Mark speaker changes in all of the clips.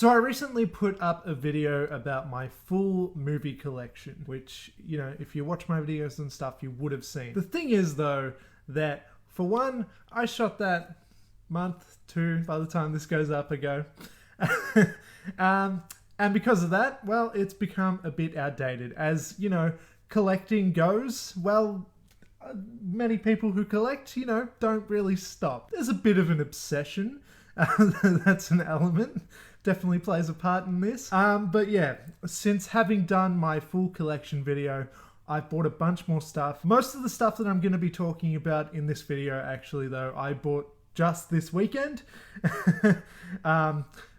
Speaker 1: So I recently put up a video about my full movie collection, which, you know, if you watch my videos and stuff, you would have seen. The thing is, though, that for one, I shot that month, two, by the time this goes up ago. And because of that, well, it's become a bit outdated. As, you know, collecting goes, well, many people who collect, you know, don't really stop. There's a bit of an obsession. That's an element. Definitely plays a part in this. But yeah, since having done my full collection video, I've bought a bunch more stuff. Most of the stuff that I'm going to be talking about in this video, actually, though, I bought just this weekend.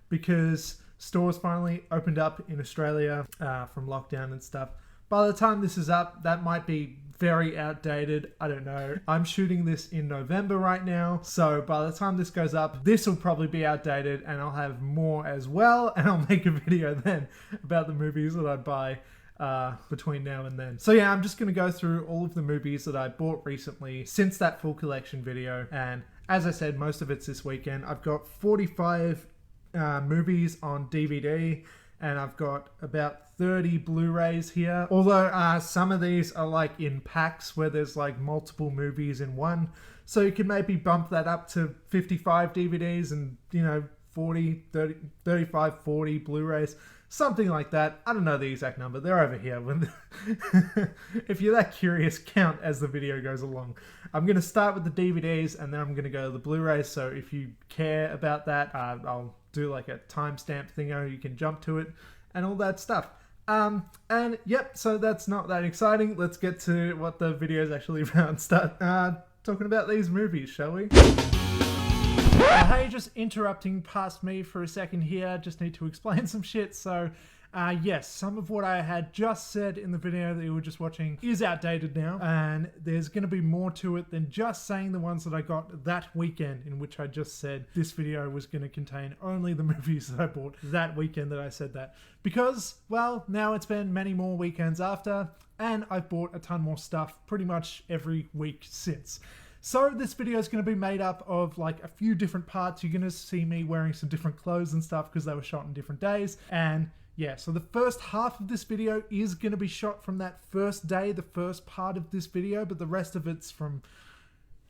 Speaker 1: Because stores finally opened up in Australia from lockdown and stuff. By the time this is up, that might be very outdated. I don't know. I'm shooting this in November right now. So by the time this goes up, this will probably be outdated and I'll have more as well. And I'll make a video then about the movies that I buy between now and then. So yeah, I'm just going to go through all of the movies that I bought recently since that full collection video. And as I said, most of it's this weekend. I've got 45 movies on DVD. And I've got about 30 Blu-rays here. Although some of these are like in packs where there's like multiple movies in one. So you can maybe bump that up to 55 DVDs and, you know, 40, 30, 35, 40 Blu-rays. Something like that. I don't know the exact number. They're over here. If you're that curious, count as the video goes along. I'm going to start with the DVDs and then I'm going to go to the Blu-rays. So if you care about that, I'll do like a timestamp thingo. You can jump to it and all that stuff. And yep, so that's not that exciting. Let's get to what the video is actually about and start talking about these movies, shall we? Hey, just interrupting past me for a second here. Just need to explain some shit. So, yes, some of what I had just said in the video that you were just watching is outdated now. And there's going to be more to it than just saying the ones that I got that weekend, in which I just said this video was going to contain only the movies that I bought that weekend that I said that. Because, well, now it's been many more weekends after, and I've bought a ton more stuff pretty much every week since. So this video is going to be made up of like a few different parts. You're going to see me wearing some different clothes and stuff because they were shot in different days. And yeah, so the first half of this video is going to be shot from that first day, the first part of this video, but the rest of it's from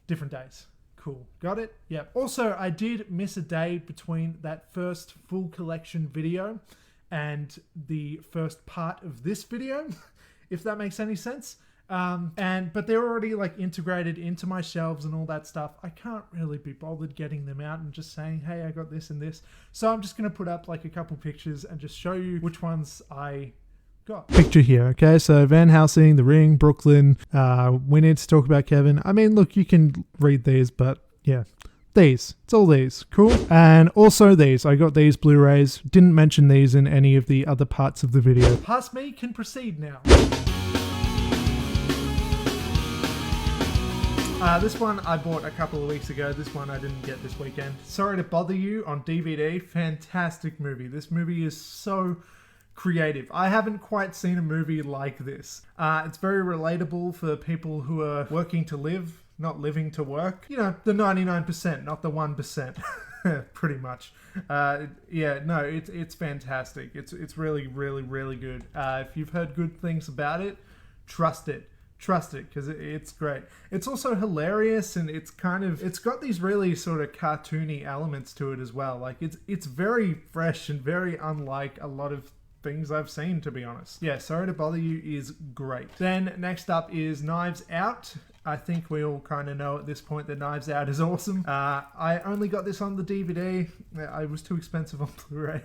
Speaker 1: different days. Cool. Got it? Yeah. Also, I did miss a day between that first full collection video and the first part of this video, if that makes any sense. But they're already like integrated into my shelves and all that stuff. I can't really be bothered getting them out and just saying, hey, I got this and this. So I'm just going to put up like a couple pictures and just show you which ones I got. Picture here, okay? So Van Helsing, The Ring, Brooklyn, We Need to Talk About Kevin. I mean, look, you can read these, but yeah. These. It's all these. Cool. And also these. I got these Blu-rays. Didn't mention these in any of the other parts of the video. Past me can proceed now. This one I bought a couple of weeks ago. This one I didn't get this weekend. Sorry to Bother You on DVD. Fantastic movie. This movie is so creative. I haven't quite seen a movie like this. It's very relatable for people who are working to live, not living to work. You know, the 99%, not the 1%. Pretty much. Yeah, no, it's fantastic. It's really, really, really good. If you've heard good things about it, trust it. Trust it, because it's great. It's also hilarious, and it's got these really sort of cartoony elements to it as well. Like it's very fresh and very unlike a lot of things I've seen, to be honest. Yeah, Sorry to Bother You is great. Then next up is Knives Out. I think we all kind of know at this point that Knives Out is awesome. I only got this on the DVD. It was too expensive on Blu-ray.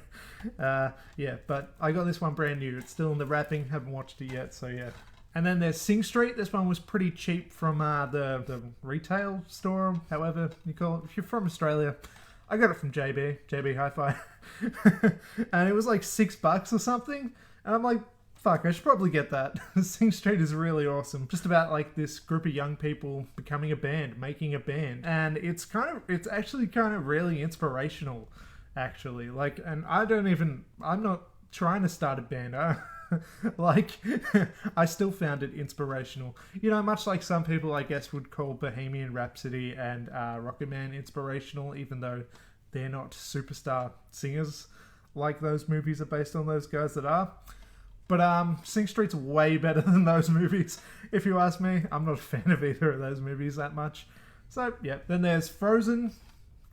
Speaker 1: Yeah, but I got this one brand new. It's still in the wrapping. Haven't watched it yet, so yeah. And then there's Sing Street. This one was pretty cheap from the retail store, however you call it. If you're from Australia, I got it from JB Hi-Fi. And it was like $6 or something. And I'm like, fuck, I should probably get that. Sing Street is really awesome. Just about like this group of young people becoming a band, making a band. And it's actually kind of really inspirational, actually. Like, and I'm not trying to start a band. Like, I still found it inspirational. You know, much like some people, I guess, would call Bohemian Rhapsody and Rocket Man inspirational, even though they're not superstar singers like those movies are based on those guys that are. But Sing Street's way better than those movies, if you ask me. I'm not a fan of either of those movies that much. So, yeah. Then there's Frozen.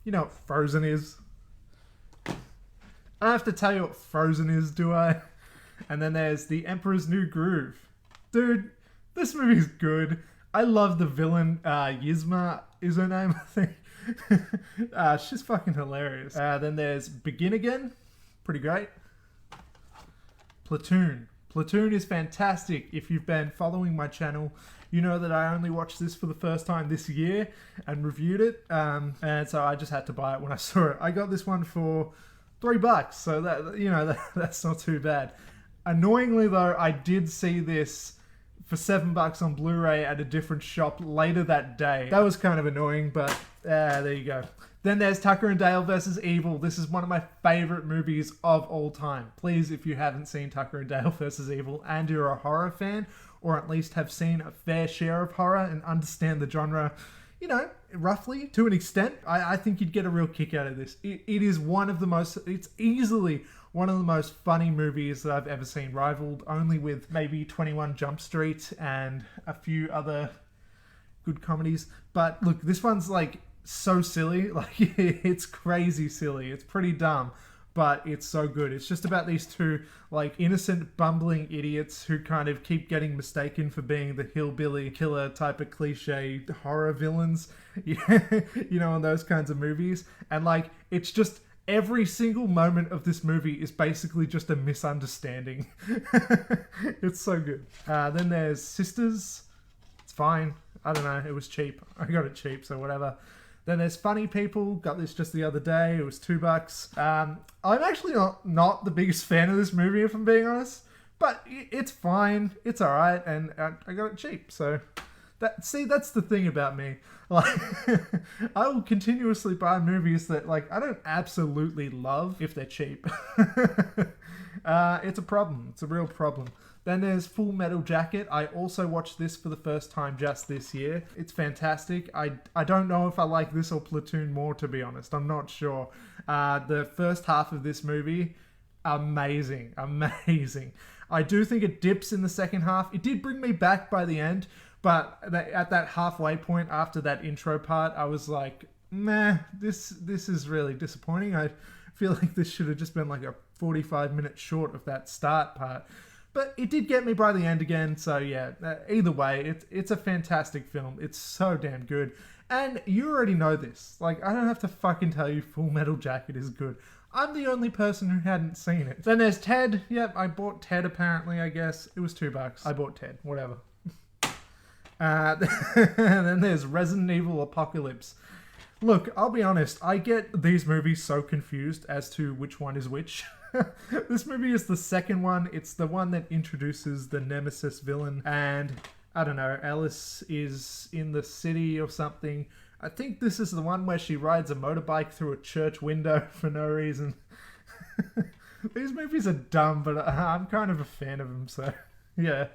Speaker 1: You know what Frozen is. I don't have to tell you what Frozen is, do I? And then there's The Emperor's New Groove. Dude, this movie's good. I love the villain. Yzma is her name, I think. She's fucking hilarious. Then there's Begin Again. Pretty great. Platoon. Platoon is fantastic. If you've been following my channel, you know that I only watched this for the first time this year and reviewed it. And so I just had to buy it when I saw it. I got this one for $3, so that, you know, that's not too bad. Annoyingly though, I did see this for $7 on Blu-ray at a different shop later that day. That was kind of annoying, but there you go. Then there's Tucker and Dale vs. Evil. This is one of my favorite movies of all time. Please, if you haven't seen Tucker and Dale vs. Evil and you're a horror fan, or at least have seen a fair share of horror and understand the genre, you know, roughly, to an extent, I think you'd get a real kick out of this. It is one of the most, it's easily one of the most funny movies that I've ever seen, rivaled only with maybe 21 Jump Street and a few other good comedies. But look, this one's like so silly, like it's crazy silly. It's pretty dumb, but it's so good. It's just about these two like innocent bumbling idiots who kind of keep getting mistaken for being the hillbilly killer type of cliche horror villains, you know, in those kinds of movies. And like, it's just every single moment of this movie is basically just a misunderstanding. It's so good. Then there's Sisters. It's fine. I don't know. It was cheap. I got it cheap, so whatever. Then there's Funny People. Got this just the other day. It was $2. I'm actually not the biggest fan of this movie, if I'm being honest. But it's fine. It's alright. And I got it cheap. So, that's the thing about me. Like, I will continuously buy movies that, like, I don't absolutely love if they're cheap. It's a problem. It's a real problem. Then there's Full Metal Jacket. I also watched this for the first time just this year. It's fantastic. I don't know if I like this or Platoon more, to be honest. I'm not sure. The first half of this movie, amazing. Amazing. I do think it dips in the second half. It did bring me back by the end, but at that halfway point after that intro part, I was like, meh, this is really disappointing. I feel like this should have just been like a 45-minute short of that start part. But it did get me by the end again, so yeah, either way, it's a fantastic film. It's so damn good. And you already know this. Like, I don't have to fucking tell you Full Metal Jacket is good. I'm the only person who hadn't seen it. Then there's Ted. Yep, I bought Ted apparently, I guess. It was $2. I bought Ted, whatever. Then there's Resident Evil Apocalypse. Look, I'll be honest, I get these movies so confused as to which one is which. This movie is the second one. It's the one that introduces the nemesis villain, and I don't know, Alice is in the city or something. I think this is the one where she rides a motorbike through a church window for no reason. These movies are dumb, but I'm kind of a fan of them, so yeah.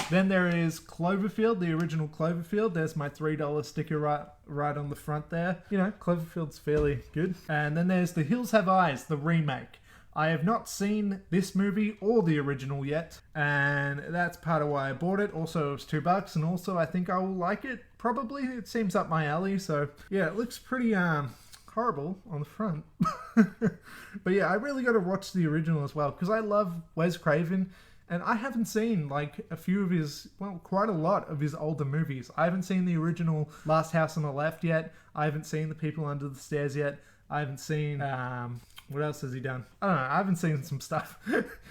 Speaker 1: Then there is Cloverfield, the original Cloverfield. There's my $3 sticker right on the front there. You know, Cloverfield's fairly good. And then there's The Hills Have Eyes, the remake. I have not seen this movie or the original yet, and that's part of why I bought it. Also, it was $2, and also I think I will like it. Probably. It seems up my alley, so yeah, it looks pretty horrible on the front. But yeah, I really got to watch the original as well, because I love Wes Craven. And I haven't seen, like, a few of his, well, quite a lot of his older movies. I haven't seen the original Last House on the Left yet. I haven't seen The People Under the Stairs yet. I haven't seen, what else has he done? I don't know. I haven't seen some stuff.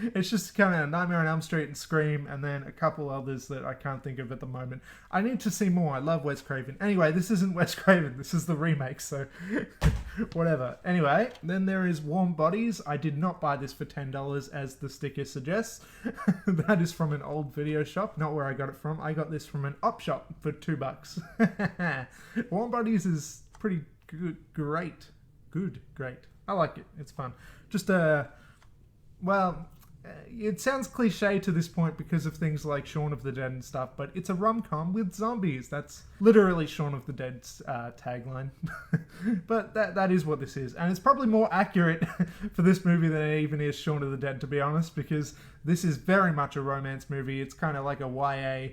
Speaker 1: It's just kind of Nightmare on Elm Street and Scream, and then a couple others that I can't think of at the moment. I need to see more. I love Wes Craven. Anyway, this isn't Wes Craven. This is the remake, so whatever. Anyway, then there is Warm Bodies. I did not buy this for $10 as the sticker suggests. That is from an old video shop, not where I got it from. I got this from an op shop for $2. Warm Bodies is pretty good, great. I like it. It's fun. Just well, it sounds cliche to this point because of things like Shaun of the Dead and stuff, but it's a rom-com with zombies. That's literally Shaun of the Dead's tagline. But that is what this is. And it's probably more accurate for this movie than it even is Shaun of the Dead, to be honest, because this is very much a romance movie. It's kind of like a YA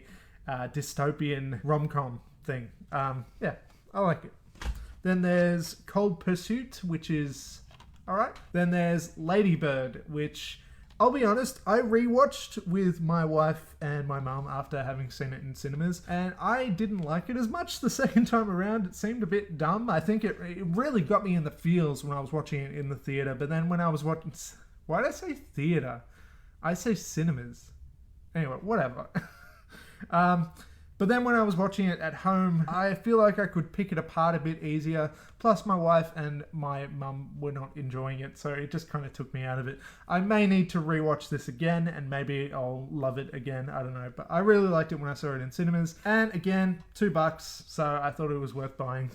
Speaker 1: dystopian rom-com thing. Yeah, I like it. Then there's Cold Pursuit, which is alright. Then there's Lady Bird, which, I'll be honest, I rewatched with my wife and my mum after having seen it in cinemas, and I didn't like it as much the second time around. It seemed a bit dumb. I think it really got me in the feels when I was watching it in the theatre, but then when I was watching... Why did I say theatre? I say cinemas. Anyway, whatever. But then when I was watching it at home, I feel like I could pick it apart a bit easier. Plus my wife and my mum were not enjoying it, so it just kind of took me out of it. I may need to rewatch this again, and maybe I'll love it again. I don't know. But I really liked it when I saw it in cinemas. And again, $2, so I thought it was worth buying.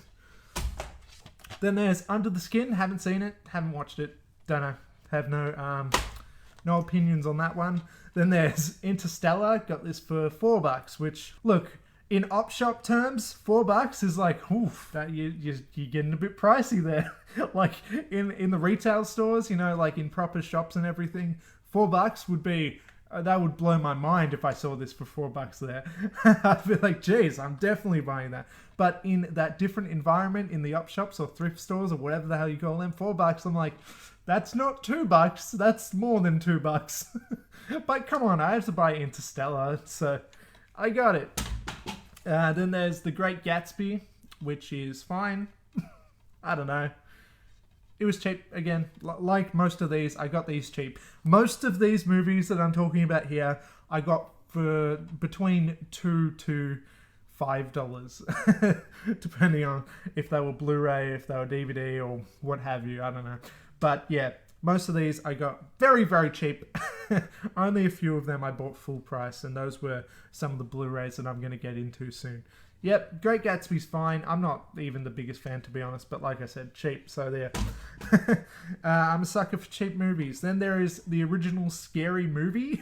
Speaker 1: Then there's Under the Skin. Haven't seen it. Haven't watched it. Don't know. Have no opinions on that one. Then there's Interstellar. Got this for $4, which, look, in op shop terms, $4 is like, oof, that you're getting a bit pricey there. Like in the retail stores, you know, like in proper shops and everything, $4 would be, that would blow my mind if I saw this for $4 there. I'd be like, geez, I'm definitely buying that. But in that different environment, in the op shops or thrift stores or whatever the hell you call them, $4, I'm like, that's not $2, that's more than $2. But come on, I have to buy Interstellar, so I got it. Then there's The Great Gatsby, which is fine. I don't know. It was cheap. Again, like most of these, I got these cheap. Most of these movies that I'm talking about here, I got for between $2 to $5, depending on if they were Blu-ray, if they were DVD, or what have you. I don't know. But yeah, most of these I got very, very cheap. Only a few of them I bought full price, and those were some of the Blu-rays that I'm going to get into soon. Yep, Great Gatsby's fine. I'm not even the biggest fan, to be honest, but like I said, cheap, so there. I'm a sucker for cheap movies. Then there is the original Scary Movie.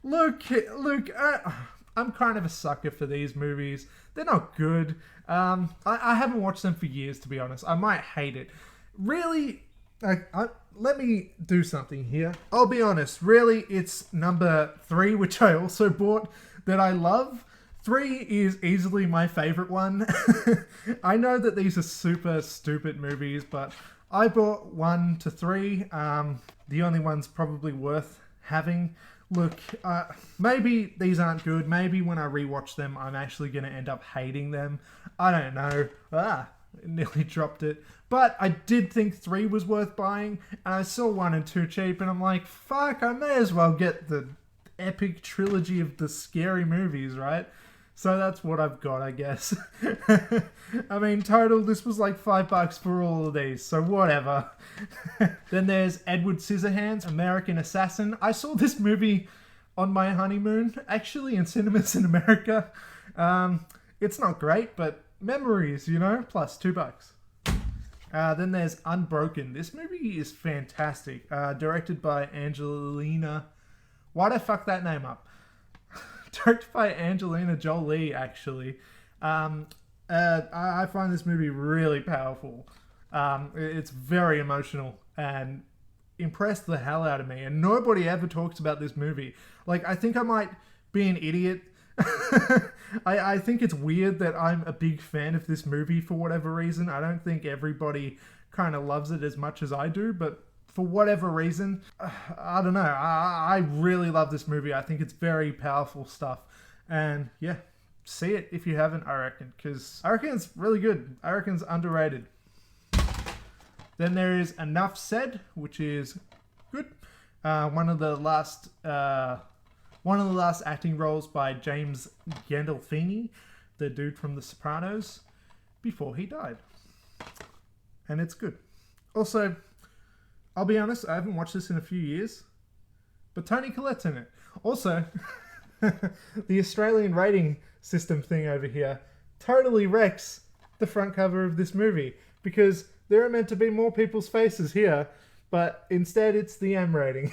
Speaker 1: Look, I'm kind of a sucker for these movies. They're not good. I haven't watched them for years, to be honest. I might hate it. Really, let me do something here. I'll be honest, really, it's number 3, which I also bought, that I love. 3 is easily my favorite one. I know that these are super stupid movies, but I bought 1 to 3. The only one's probably worth having. Look, maybe these aren't good. Maybe when I rewatch them, I'm actually going to end up hating them. I don't know. Nearly dropped it. But I did think 3 was worth buying, and I saw 1 and 2 cheap, and I'm like, fuck, I may as well get the epic trilogy of the scary movies, right? So that's what I've got, I guess. I mean, total, this was like $5 for all of these, so whatever. Then there's Edward Scissorhands, American Assassin. I saw this movie on my honeymoon, actually, in cinemas in America. It's not great, but memories, you know, plus $2. Then there's Unbroken. This movie is fantastic. Directed by Angelina... Why'd I fuck that name up? Directed by Angelina Jolie, actually. I find this movie really powerful. It's very emotional and impressed the hell out of me. And nobody ever talks about this movie. Like, I think I might be an idiot. I think it's weird that I'm a big fan of this movie for whatever reason. I don't think everybody kind of loves it as much as I do, but for whatever reason, I don't know. I really love this movie. I think it's very powerful stuff. And yeah, see it if you haven't, I reckon. Because I reckon it's really good. I reckon it's underrated. Then there is Enough Said, which is good. One of the last acting roles by James Gandolfini, the dude from The Sopranos, before he died. And it's good. Also, I'll be honest, I haven't watched this in a few years, but Toni Collette's in it. Also, the Australian rating system thing over here totally wrecks the front cover of this movie, because there are meant to be more people's faces here but instead it's the M rating.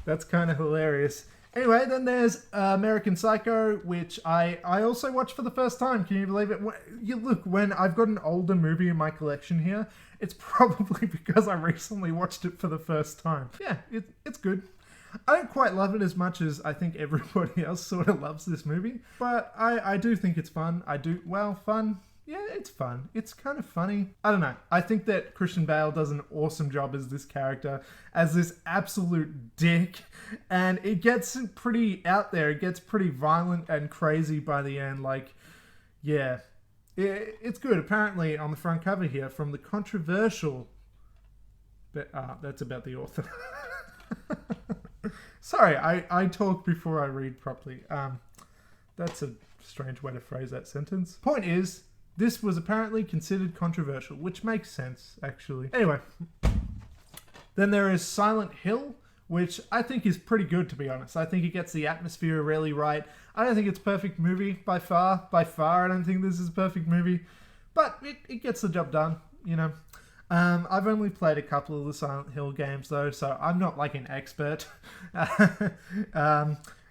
Speaker 1: That's kind of hilarious. Anyway, then there's American Psycho, which I also watched for the first time. Can you believe it? Look, when I've got an older movie in my collection here, it's probably because I recently watched it for the first time. Yeah, it's good. I don't quite love it as much as I think everybody else sort of loves this movie, but I do think it's fun. Fun. Yeah, it's fun. It's kind of funny. I don't know. I think that Christian Bale does an awesome job as this character, as this absolute dick, and it gets pretty out there. It gets pretty violent and crazy by the end. Like, yeah, it's good. Apparently, on the front cover here, from the controversial... that's about the author. Sorry, I talk before I read properly. That's a strange way to phrase that sentence. Point is, this was apparently considered controversial, which makes sense, actually. Anyway, then there is Silent Hill, which I think is pretty good, to be honest. I think it gets the atmosphere really right. I don't think it's a perfect movie, by far. By far, I don't think this is a perfect movie. But it gets the job done, you know. I've only played a couple of the Silent Hill games, though, so I'm not like an expert.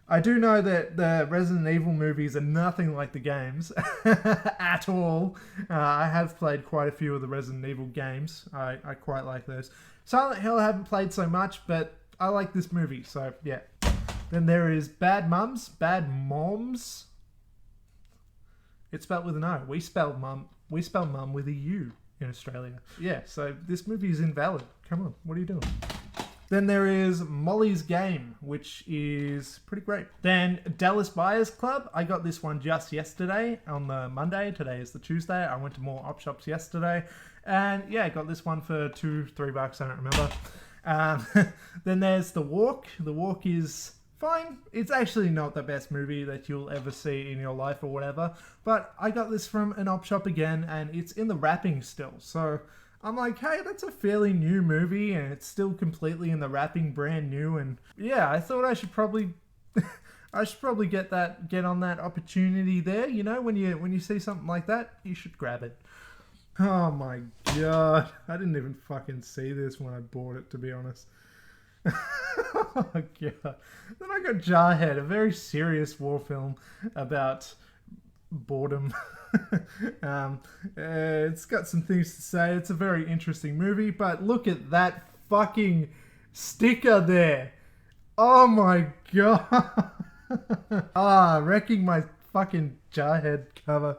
Speaker 1: I do know that the Resident Evil movies are nothing like the games at all. I have played quite a few of the Resident Evil games. I quite like those. Silent Hill I haven't played so much, but I like this movie, so yeah. Then there is Bad Moms. It's spelled with an O. We spell mum with a U in Australia. Yeah, so this movie is invalid. Come on, what are you doing? Then there is Molly's Game, which is pretty great. Then Dallas Buyers Club. I got this one just yesterday on the Monday. Today is the Tuesday. I went to more op shops yesterday. And yeah, I got this one for $2-3, I don't remember. Then there's The Walk. The Walk is fine. It's actually not the best movie that you'll ever see in your life or whatever. But I got this from an op shop again, and it's in the wrapping still. So I'm like, hey, that's a fairly new movie, and it's still completely in the wrapping, brand new. And yeah, I thought I should probably get on that opportunity there. You know, when you see something like that, you should grab it. Oh my god, I didn't even fucking see this when I bought it, to be honest. Oh god. Then I got Jarhead, a very serious war film about boredom. It's got some things to say. It's a very interesting movie, but look at that fucking sticker there. Oh my god. Wrecking my fucking Jarhead cover.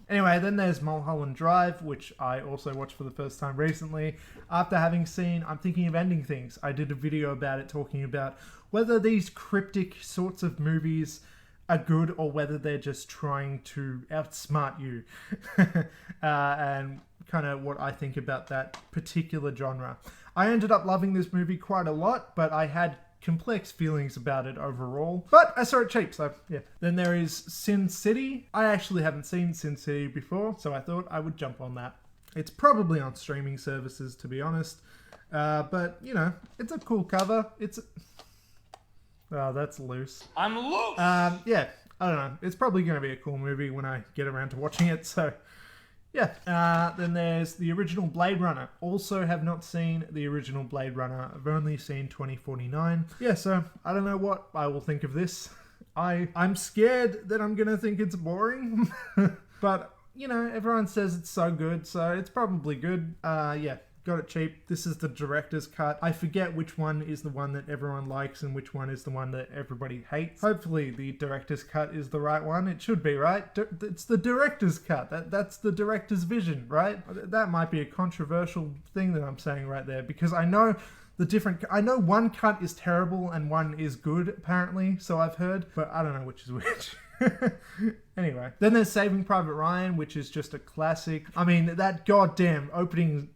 Speaker 1: Anyway, then there's Mulholland Drive, which I also watched for the first time recently. After having seen I'm Thinking of Ending Things, I did a video about it talking about whether these cryptic sorts of movies are good or whether they're just trying to outsmart you. And kind of what I think about that particular genre. I ended up loving this movie quite a lot, but I had complex feelings about it overall, but I saw it cheap, so yeah. Then there is Sin City. I actually haven't seen Sin City before, so I thought I would jump on that. It's probably on streaming services, to be honest, but you know, it's a cool cover. Oh, that's loose.
Speaker 2: I'm loose!
Speaker 1: Yeah, I don't know. It's probably going to be a cool movie when I get around to watching it, so yeah. Then there's the original Blade Runner. Also have not seen the original Blade Runner. I've only seen 2049. Yeah, so I don't know what I will think of this. I'm scared that I'm gonna think it's boring. But, you know, everyone says it's so good, so it's probably good. Yeah. Got it cheap. This is the director's cut. I forget which one is the one that everyone likes and which one is the one that everybody hates. Hopefully the director's cut is the right one. It should be, right? It's the director's cut. That's the director's vision, right? That might be a controversial thing that I'm saying right there, because I know one cut is terrible and one is good, apparently, so I've heard, but I don't know which is which. Anyway, then there's Saving Private Ryan, which is just a classic. I mean, that goddamn opening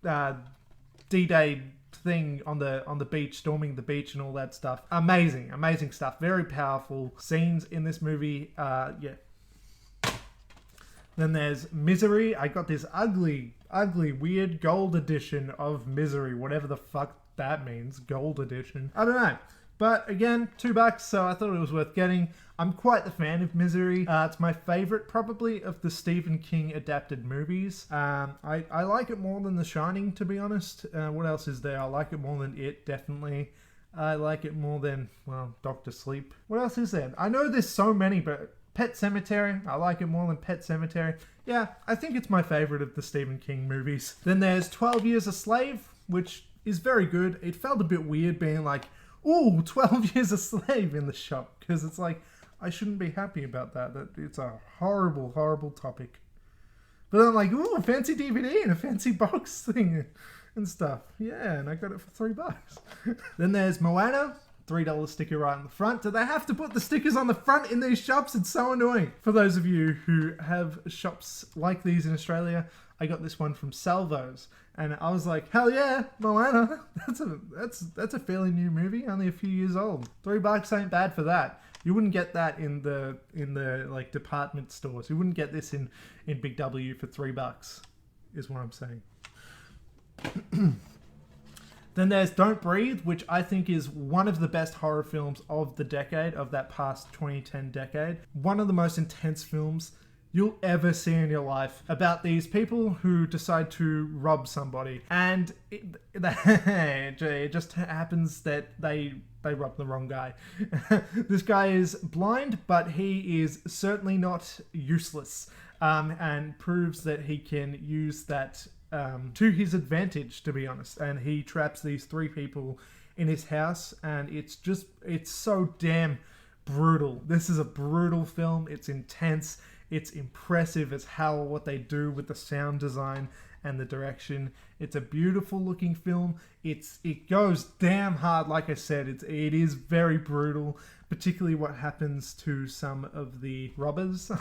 Speaker 1: D-Day thing on the beach, storming the beach and all that stuff. Amazing stuff. Very powerful scenes in this movie. Yeah. Then there's Misery. I got this ugly, weird gold edition of Misery, whatever the fuck that means. Gold edition. I don't know. But again, $2, so I thought it was worth getting. I'm quite the fan of Misery. It's my favorite, probably, of the Stephen King adapted movies. I like it more than The Shining, to be honest. What else is there? I like it more than It, definitely. I like it more than, well, Doctor Sleep. What else is there? I know there's so many, but Pet Sematary, I like it more than Pet Sematary. Yeah, I think it's my favorite of the Stephen King movies. Then there's 12 Years a Slave, which is very good. It felt a bit weird being like, ooh, 12 Years a Slave in the shop, because it's like, I shouldn't be happy about that. It's a horrible, horrible topic. But I'm like, ooh, a fancy DVD and a fancy box thing and stuff. Yeah, and I got it for $3. Then there's Moana, $3 sticker right on the front. Do they have to put the stickers on the front in these shops? It's so annoying. For those of you who have shops like these in Australia, I got this one from Salvo's, and I was like, hell yeah, Moana. That's a fairly new movie, only a few years old. $3 ain't bad for that. You wouldn't get that in the like department stores. You wouldn't get this in Big W for $3, is what I'm saying. Then there's Don't Breathe, which I think is one of the best horror films of the decade, of that past 2010 decade. One of the most intense films you'll ever see in your life, about these people who decide to rob somebody. And it just happens that they rob the wrong guy. This guy is blind, but he is certainly not useless, and proves that he can use that to his advantage, to be honest. And he traps these 3 people in his house, and it's so damn brutal. This is a brutal film. It's intense. It's impressive as hell what they do with the sound design and the direction. It's a beautiful looking film. It goes damn hard. Like I said, it is very brutal, particularly what happens to some of the robbers.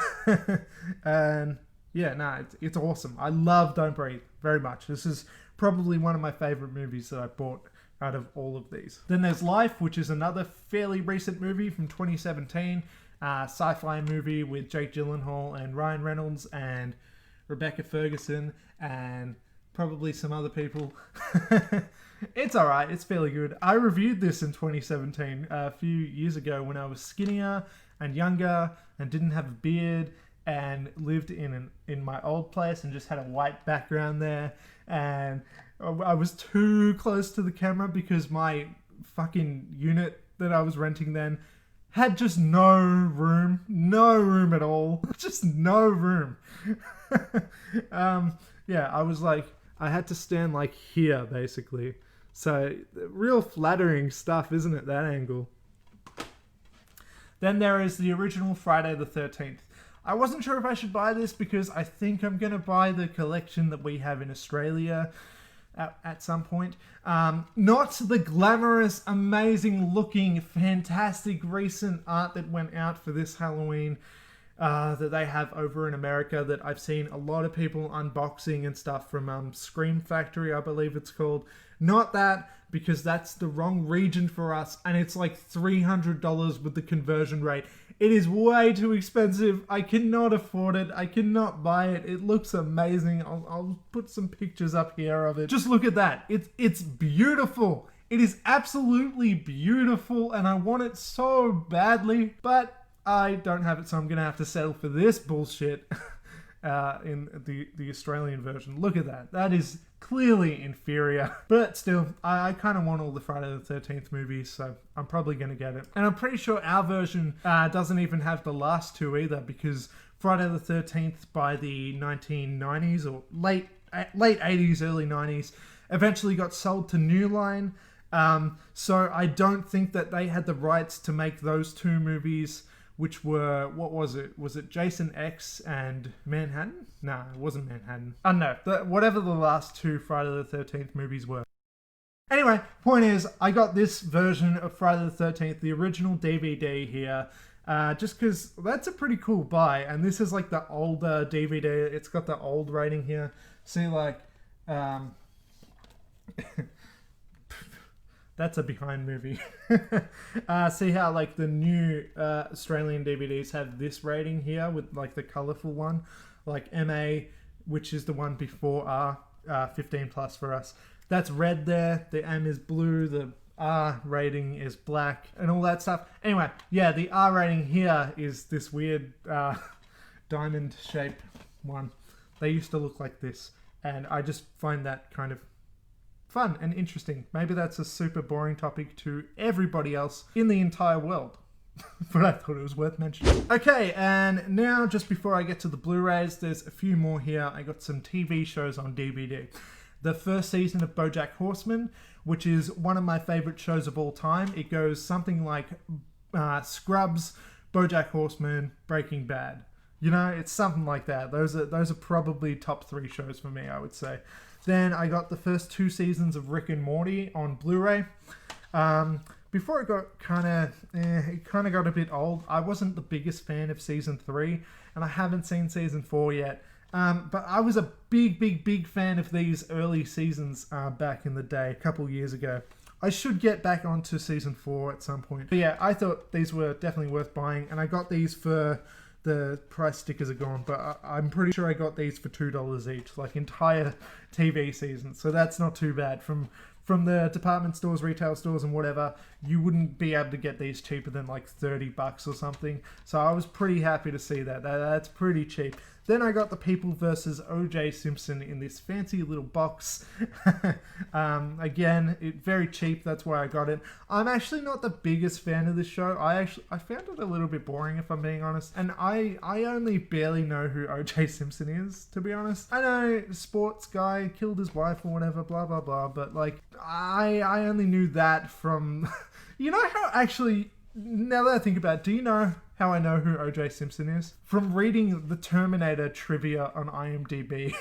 Speaker 1: And yeah, no, it's awesome. I love Don't Breathe very much. This is probably one of my favorite movies that I bought out of all of these. Then there's Life, which is another fairly recent movie from 2017. Sci-fi movie with Jake Gyllenhaal and Ryan Reynolds and Rebecca Ferguson and probably some other people. It's alright, it's fairly good. I reviewed this in 2017, a few years ago, when I was skinnier and younger and didn't have a beard and lived in my old place and just had a white background there, and I was too close to the camera because my fucking unit that I was renting then had just no room at all. Just no room. Yeah, I was like, I had to stand like here, basically. So, real flattering stuff, isn't it, that angle? Then there is the original Friday the 13th. I wasn't sure if I should buy this because I think I'm going to buy the collection that we have in Australia at some point. Not the glamorous, amazing looking, fantastic recent art that went out for this Halloween that they have over in America, that I've seen a lot of people unboxing and stuff from Scream Factory, I believe it's called. Not that, because that's the wrong region for us, and it's like $300 with the conversion rate. It is way too expensive. I cannot afford it. I cannot buy it. It looks amazing. I'll put some pictures up here of it. Just look at that. It's beautiful. It is absolutely beautiful, and I want it so badly, but I don't have it, so I'm going to have to settle for this bullshit in the Australian version. Look at that. That is clearly inferior. But still, I kind of want all the Friday the 13th movies, so I'm probably going to get it. And I'm pretty sure our version doesn't even have the last 2 either, because Friday the 13th by the 1990s or late 80s, early 90s eventually got sold to New Line. So I don't think that they had the rights to make those 2 movies, which were, what was it? Was it Jason X and Manhattan? Nah, it wasn't Manhattan. I don't know. Whatever the last 2 Friday the 13th movies were. Anyway, point is, I got this version of Friday the 13th, the original DVD here, just because that's a pretty cool buy. And this is like the older DVD. It's got the old rating here. See, like, that's a behind movie. See how like the new Australian DVDs have this rating here with like the colourful one, like MA, which is the one before R, 15 plus for us. That's red there. The M is blue. The R rating is black and all that stuff. Anyway, yeah, the R rating here is this weird diamond shape one. They used to look like this, and I just find that kind of fun and interesting. Maybe that's a super boring topic to everybody else in the entire world. But I thought it was worth mentioning. Okay, and now just before I get to the Blu-rays, there's a few more here. I got some TV shows on DVD. The first season of BoJack Horseman, which is one of my favorite shows of all time. It goes something like Scrubs, BoJack Horseman, Breaking Bad. You know, it's something like that. Those are probably top 3 shows for me, I would say. Then I got the first 2 seasons of Rick and Morty on Blu-ray. Before it got it kind of got a bit old. I wasn't the biggest fan of season 3, and I haven't seen season 4 yet. But I was a big fan of these early seasons back in the day, a couple years ago. I should get back onto season 4 at some point. But yeah, I thought these were definitely worth buying, and I got these for, the price stickers are gone, but I'm pretty sure I got these for $2 each, like entire TV seasons. So that's not too bad. From the department stores, retail stores, and whatever, you wouldn't be able to get these cheaper than like $30 or something. So I was pretty happy to see that. That's pretty cheap. Then I got the People vs. O.J. Simpson in this fancy little box. Again, very cheap. That's why I got it. I'm actually not the biggest fan of this show. I found it a little bit boring, if I'm being honest. And I only barely know who O.J. Simpson is, to be honest. I know, sports guy, killed his wife or whatever, blah, blah, blah. But like, I only knew that from... You know how actually... Now that I think about it, do you know how I know who O.J. Simpson is? From reading the Terminator trivia on IMDb.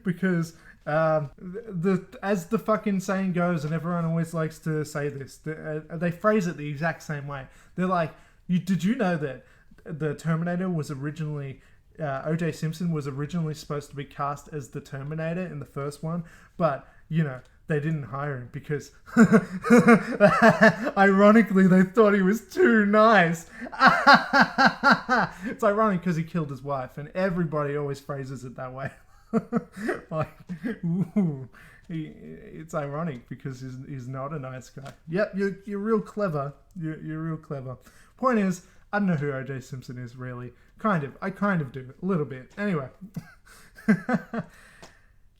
Speaker 1: Because as the fucking saying goes, and everyone always likes to say this, they phrase it the exact same way. They're like, did you know that the Terminator was originally... O.J. Simpson was originally supposed to be cast as the Terminator in the first one, but, you know... They didn't hire him because, ironically, they thought he was too nice. It's ironic because he killed his wife, and everybody always phrases it that way. Like, ooh, it's ironic because he's not a nice guy. Yep, you're real clever. You're real clever. Point is, I don't know who O.J. Simpson is, really. I kind of do, a little bit. Anyway.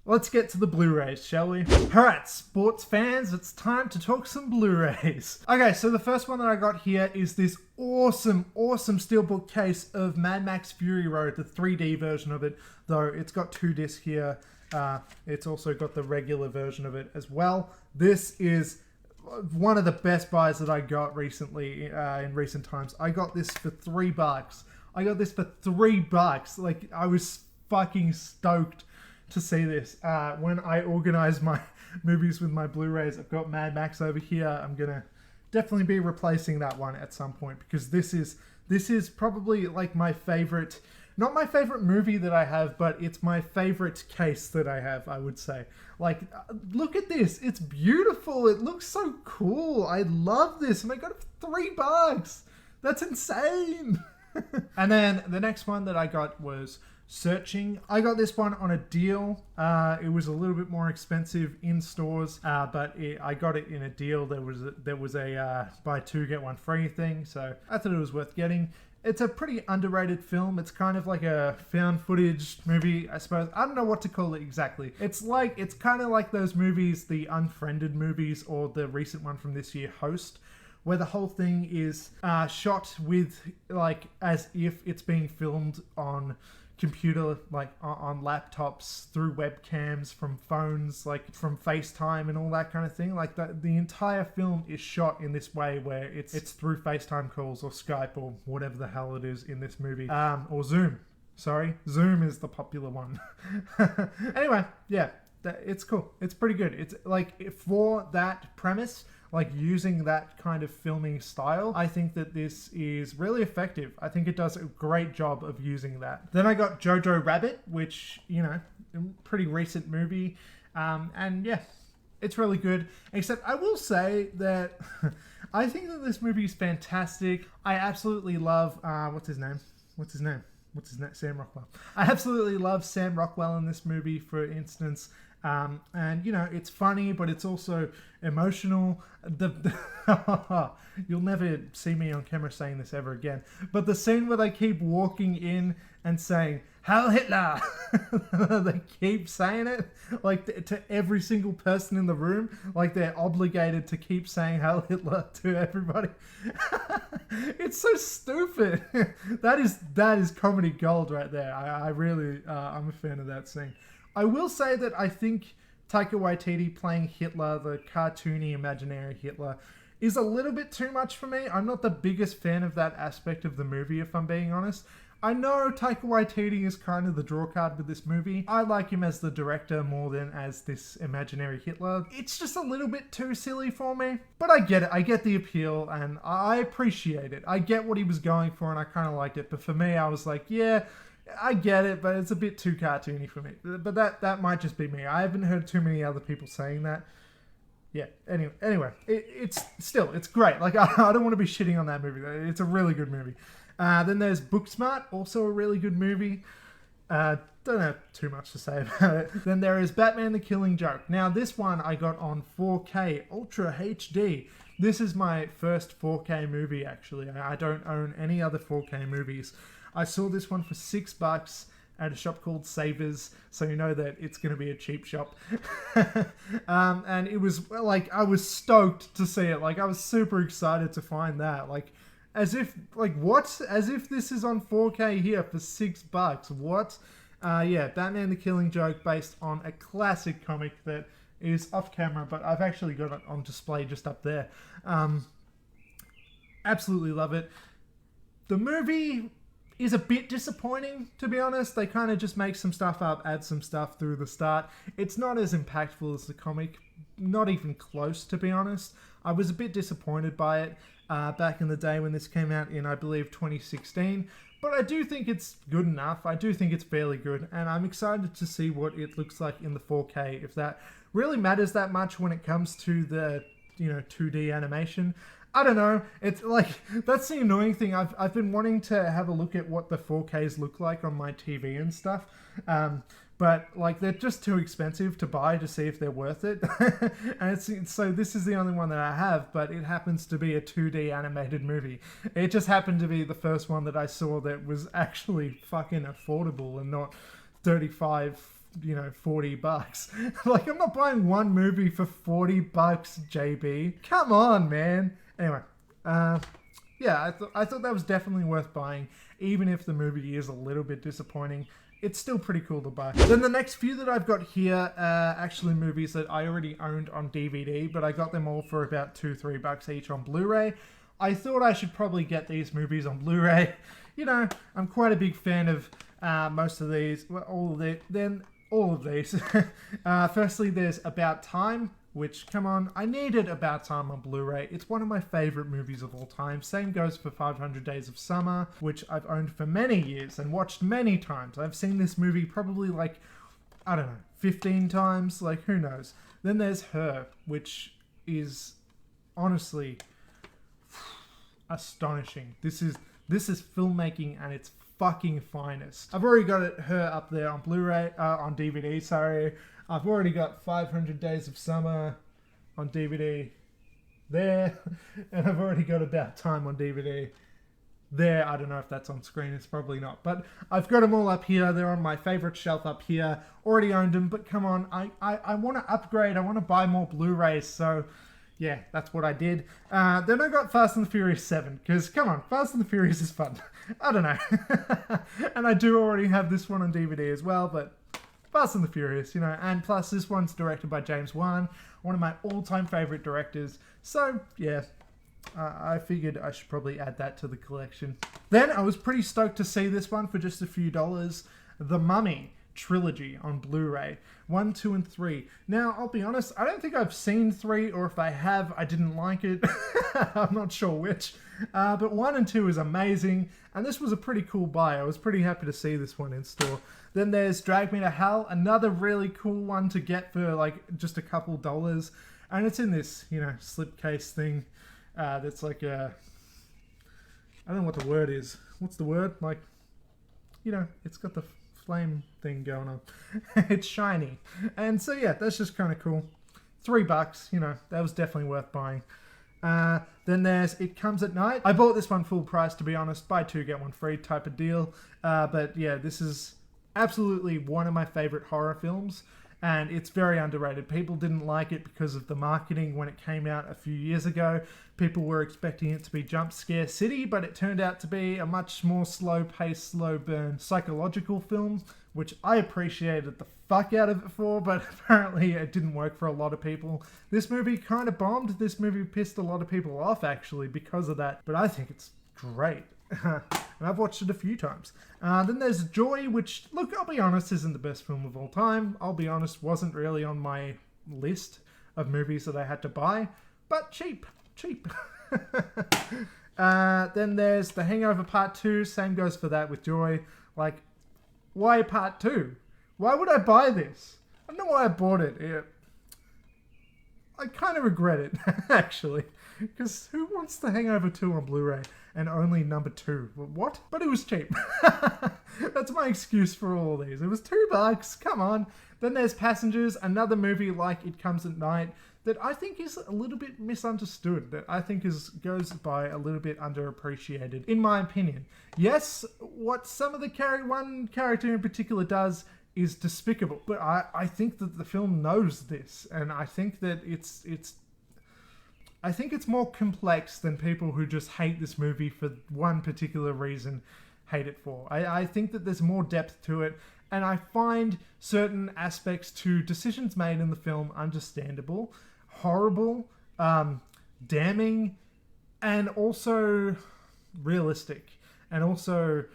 Speaker 1: Let's get to the Blu-rays, shall we? Alright, sports fans, it's time to talk some Blu-rays. Okay, so the first one that I got here is this awesome steelbook case of Mad Max Fury Road, the 3D version of it, though it's got 2 discs here. It's also got the regular version of it as well. This is one of the best buys that I got recently, in recent times. I got this for $3. I got this for $3. Like, I was fucking stoked to see this. When I organize my movies with my Blu-rays, I've got Mad Max over here. I'm gonna definitely be replacing that one at some point, because this is probably like my favorite, not my favorite movie that I have, but it's my favorite case that I have, I would say. Like, look at this. It's beautiful. It looks so cool. I love this, and I got it for $3. That's insane. And then the next one that I got was Searching. I got this one on a deal. It was a little bit more expensive in stores, but I got it in a deal. There was a buy 2 get 1 free thing, so I thought it was worth getting. It's a pretty underrated film. It's kind of like a found footage movie, I suppose. I don't know what to call it exactly. It's kind of like those movies, the Unfriended movies, or the recent one from this year, Host, where the whole thing is shot with, like, as if it's being filmed on computer, like on laptops, through webcams, from phones, like from FaceTime and all that kind of thing. Like the entire film is shot in this way, where it's through FaceTime calls or Skype or whatever the hell it is in this movie, or Zoom. Sorry, Zoom is the popular one. Anyway, yeah, it's cool. It's pretty good. It's like, for that premise, like using that kind of filming style, I think that this is really effective. I think it does a great job of using that. Then I got Jojo Rabbit, which, you know, a pretty recent movie. And yeah, it's really good. Except I will say that I think that this movie is fantastic. I absolutely love, what's his name? Sam Rockwell. I absolutely love Sam Rockwell in this movie, for instance. And, you know, it's funny, but it's also emotional. You'll never see me on camera saying this ever again. But the scene where they keep walking in and saying, "Heil Hitler!" They keep saying it, like, to every single person in the room. Like, they're obligated to keep saying Heil Hitler to everybody. It's so stupid. That is comedy gold right there. I really, I'm a fan of that scene. I will say that I think Taika Waititi playing Hitler, the cartoony imaginary Hitler, is a little bit too much for me. I'm not the biggest fan of that aspect of the movie, if I'm being honest. I know Taika Waititi is kind of the draw card with this movie. I like him as the director more than as this imaginary Hitler. It's just a little bit too silly for me. But I get it. I get the appeal and I appreciate it. I get what he was going for and I kind of liked it. But for me, I was like, yeah, I get it, but it's a bit too cartoony for me. But that might just be me. I haven't heard too many other people saying that. Yeah, anyway, it's great. Like, I don't want to be shitting on that movie. It's a really good movie. Then there's Booksmart, also a really good movie. Don't have too much to say about it. Then there is Batman the Killing Joke. Now, this one I got on 4K Ultra HD. This is my first 4K movie, actually. I don't own any other 4K movies. I saw this one for $6 at a shop called Savers, so you know that it's going to be a cheap shop. And it was, like, I was stoked to see it. Like, I was super excited to find that. Like, as if, like, what? As if this is on 4K here for $6. What? Yeah, Batman the Killing Joke, based on a classic comic that is off camera, but I've actually got it on display just up there. Absolutely love it. The movie is a bit disappointing, to be honest. They kind of just make some stuff up, add some stuff through the start. It's not as impactful as the comic, not even close, to be honest. I was a bit disappointed by it back in the day when this came out in, I believe, 2016. But I do think it's good enough. I do think it's fairly good, and I'm excited to see what it looks like in the 4K, if that really matters that much when it comes to the, you know, 2D animation. I don't know. It's like, that's the annoying thing. I've been wanting to have a look at what the 4Ks look like on my TV and stuff. But, like, they're just too expensive to buy to see if they're worth it. And so this is the only one that I have, but it happens to be a 2D animated movie. It just happened to be the first one that I saw that was actually fucking affordable and not 35, you know, $40. Like, I'm not buying one movie for $40, JB. Come on, man. Anyway, yeah, I thought that was definitely worth buying, even if the movie is a little bit disappointing. It's still pretty cool to buy. Then the next few that I've got here are actually movies that I already owned on DVD, but I got them all for about $2-3 each on Blu-ray. I thought I should probably get these movies on Blu-ray. You know, I'm quite a big fan of most of these, well, all of these. Firstly, there's About Time, which, come on, I needed About Time on Blu-ray. It's one of my favorite movies of all time. Same goes for 500 Days of Summer, which I've owned for many years and watched many times. I've seen this movie probably, like, I don't know, 15 times, like, who knows. Then there's Her, which is honestly astonishing. This is filmmaking at its fucking finest. I've already got Her up there on Blu-ray, on DVD, sorry. I've already got 500 Days of Summer on DVD there, and I've already got About Time on DVD there. I don't know if that's on screen, it's probably not, but I've got them all up here. They're on my favorite shelf up here. Already owned them, but come on, I want to upgrade. I want to buy more Blu-rays, so yeah, that's what I did. Then I got Fast and the Furious 7, because come on, Fast and the Furious is fun. I don't know. And I do already have this one on DVD as well, but Fast and the Furious, you know, and plus this one's directed by James Wan, one of my all-time favorite directors. So, yeah, I figured I should probably add that to the collection. Then I was pretty stoked to see this one for just a few dollars, The Mummy Trilogy on Blu-ray, 1, 2, and 3. Now, I'll be honest, I don't think I've seen 3, or if I have, I didn't like it. I'm not sure which. But 1 and 2 is amazing, and this was a pretty cool buy. I was pretty happy to see this one in store. Then there's Drag Me to Hell, another really cool one to get for like just a couple dollars. And it's in this, you know, slipcase thing that's like a, I don't know what the word is. What's the word? Like, you know, it's got the flame thing going on. It's shiny. And so yeah, that's just kind of cool. $3, you know, that was definitely worth buying. Then there's It Comes at Night. I bought this one full price, to be honest. Buy two, get one free type of deal. But yeah, this is absolutely one of my favorite horror films. And it's very underrated. People didn't like it because of the marketing when it came out a few years ago. People were expecting it to be jump scare city, but it turned out to be a much more slow-paced, slow-burn psychological film, which I appreciated the fuck out of it for, but apparently it didn't work for a lot of people. This movie kind of bombed. This movie pissed a lot of people off, actually, because of that. But I think it's great. And I've watched it a few times. Then there's Joy, which, look, I'll be honest, isn't the best film of all time. I'll be honest, wasn't really on my list of movies that I had to buy, but cheap. Then there's The Hangover Part 2. Same goes for that with Joy. Like, why Part 2? Why would I buy this? I don't know why I bought it. I kind of regret it, actually. Because who wants The Hangover 2 on Blu-ray and only number 2? What? But it was cheap. That's my excuse for all these. It was $2. Come on. Then there's Passengers, another movie like It Comes at Night that I think is a little bit misunderstood, that I think goes by a little bit underappreciated, in my opinion. Yes, what some of the one character in particular does is despicable, but I think that the film knows this, and I think that I think it's more complex than people who just hate this movie for one particular reason hate it for. I think that there's more depth to it, and I find certain aspects to decisions made in the film understandable, horrible, damning, and also realistic, and also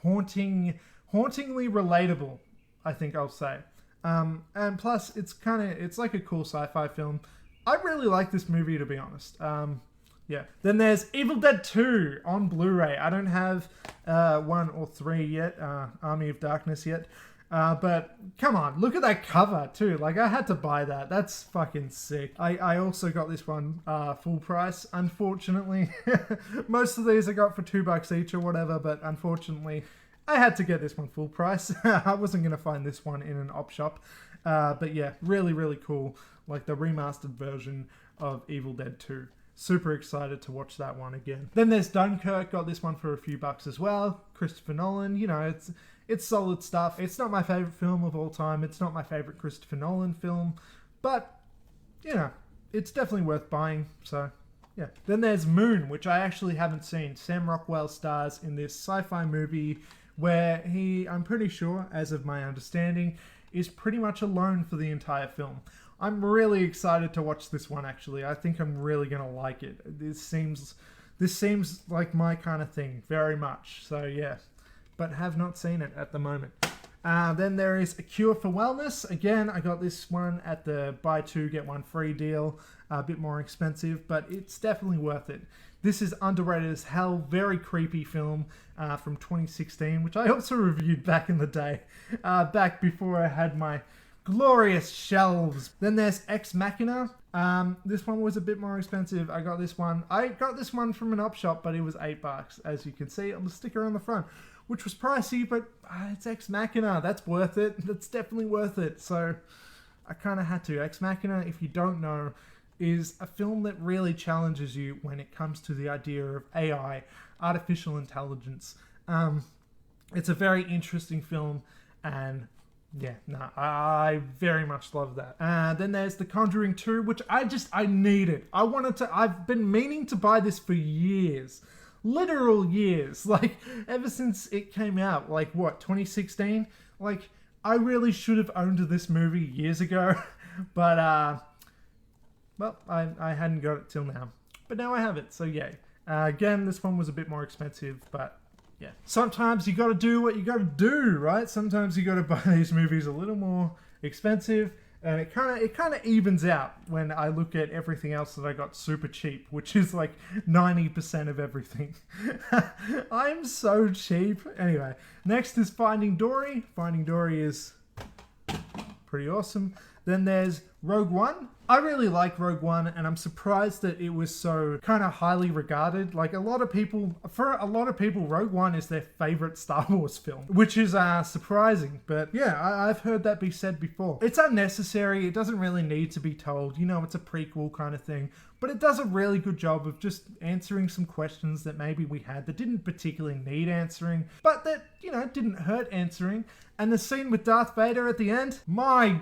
Speaker 1: hauntingly relatable, I think I'll say. And plus, it's like a cool sci-fi film. I really like this movie, to be honest. Yeah. Then there's Evil Dead 2 on Blu-ray. I don't have 1 or 3 yet, Army of Darkness yet. But come on, look at that cover too. Like, I had to buy that. That's fucking sick. I also got this one full price, unfortunately. Most of these I got for $2 each or whatever, but unfortunately I had to get this one full price. I wasn't going to find this one in an op shop. But yeah, really, really cool. Like the remastered version of Evil Dead 2. Super excited to watch that one again. Then there's Dunkirk. Got this one for a few bucks as well. Christopher Nolan, you know, it's solid stuff. It's not my favorite film of all time. It's not my favorite Christopher Nolan film. But, you know, it's definitely worth buying. So, yeah. Then there's Moon, which I actually haven't seen. Sam Rockwell stars in this sci-fi movie where he, I'm pretty sure, as of my understanding, is pretty much alone for the entire film. I'm really excited to watch this one, actually. I think I'm really going to like it. This seems like my kind of thing, very much. So, yeah. But have not seen it at the moment. Then there is A Cure for Wellness. Again, I got this one at the buy two, get one free deal. A bit more expensive, but it's definitely worth it. This is underrated as hell. Very creepy film from 2016, which I also reviewed back in the day. Back before I had my glorious shelves. Then there's Ex Machina. This one was a bit more expensive. I got this one from an op shop, but it was $8, as you can see on the sticker on the front, which was pricey, but it's Ex Machina. That's worth it. That's definitely worth it. So I kind of had to. Ex Machina, if you don't know, is a film that really challenges you when it comes to the idea of AI, artificial intelligence. It's a very interesting film, and yeah, I very much love that. Then there's The Conjuring 2, which I needed. I've been meaning to buy this for years. Literal years. Like, ever since it came out. Like, what, 2016? Like, I really should have owned this movie years ago. But, well, I hadn't got it till now. But now I have it, so yay. Again, this one was a bit more expensive, but yeah. Sometimes you gotta do what you gotta do, right? Sometimes you gotta buy these movies a little more expensive, and it kind of evens out when I look at everything else that I got super cheap, which is like 90% of everything. I'm so cheap. Anyway, next is Finding Dory. Finding Dory is pretty awesome. Then there's Rogue One. I really like Rogue One, and I'm surprised that it was so kind of highly regarded. Like, for a lot of people, Rogue One is their favorite Star Wars film, which is surprising. But yeah, I've heard that be said before. It's unnecessary. It doesn't really need to be told. You know, it's a prequel kind of thing. But it does a really good job of just answering some questions that maybe we had that didn't particularly need answering, but that, you know, didn't hurt answering. And the scene with Darth Vader at the end, my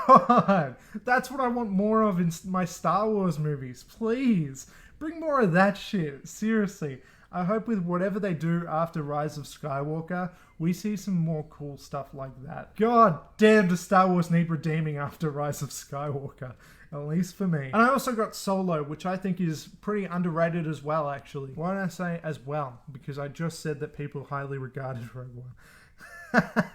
Speaker 1: God, that's what I want more of in my Star Wars movies. Please, bring more of that shit. Seriously. I hope with whatever they do after Rise of Skywalker, we see some more cool stuff like that. God damn, does Star Wars need redeeming after Rise of Skywalker? At least for me. And I also got Solo, which I think is pretty underrated as well, actually. Why did I say as well? Because I just said that people highly regarded Rogue One.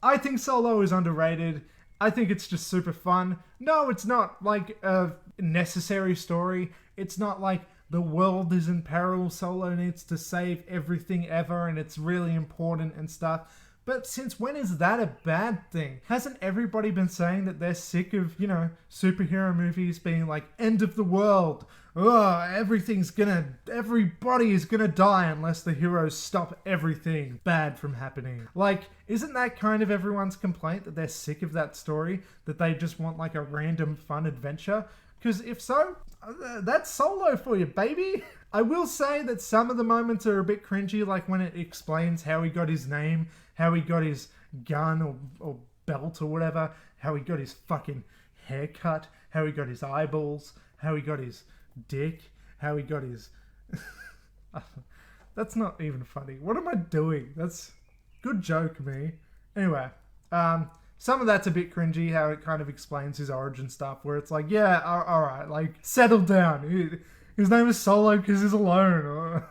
Speaker 1: I think Solo is underrated. I think it's just super fun. No, it's not like a necessary story. It's not like the world is in peril, Solo needs to save everything ever, and it's really important and stuff. But since when is that a bad thing? Hasn't everybody been saying that they're sick of, you know, superhero movies being like, end of the world. Oh, everybody is gonna die unless the heroes stop everything bad from happening. Like, isn't that kind of everyone's complaint, that they're sick of that story? That they just want like a random fun adventure? Because if so, that's Solo for you, baby. I will say that some of the moments are a bit cringy, like when it explains how he got his name, how he got his gun or belt or whatever, how he got his fucking haircut, how he got his eyeballs, how he got his dick, how he got his... That's not even funny. What am I doing? That's good joke, me. Anyway, some of that's a bit cringy, how it kind of explains his origin stuff, where it's like, yeah, alright, like, settle down. His name is Solo because he's alone.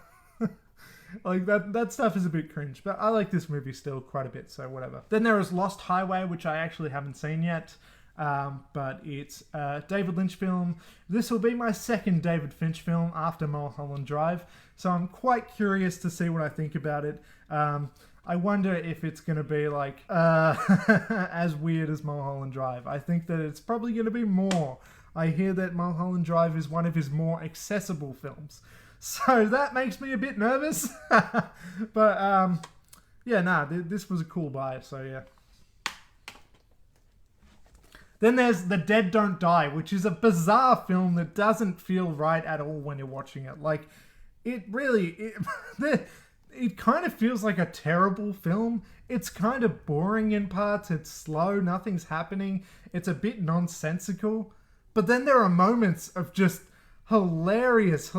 Speaker 1: Like, that stuff is a bit cringe, but I like this movie still quite a bit, so whatever. Then there is Lost Highway, which I actually haven't seen yet, but it's a David Lynch film. This will be my second David Finch film after Mulholland Drive, so I'm quite curious to see what I think about it. I wonder if it's going to be like as weird as Mulholland Drive. I think that it's probably going to be more. I hear that Mulholland Drive is one of his more accessible films. So that makes me a bit nervous. But yeah, nah, this was a cool buy, so yeah. Then there's The Dead Don't Die, which is a bizarre film that doesn't feel right at all when you're watching it. Like, it kind of feels like a terrible film. It's kind of boring in parts. It's slow. Nothing's happening. It's a bit nonsensical. But then there are moments of just hilarious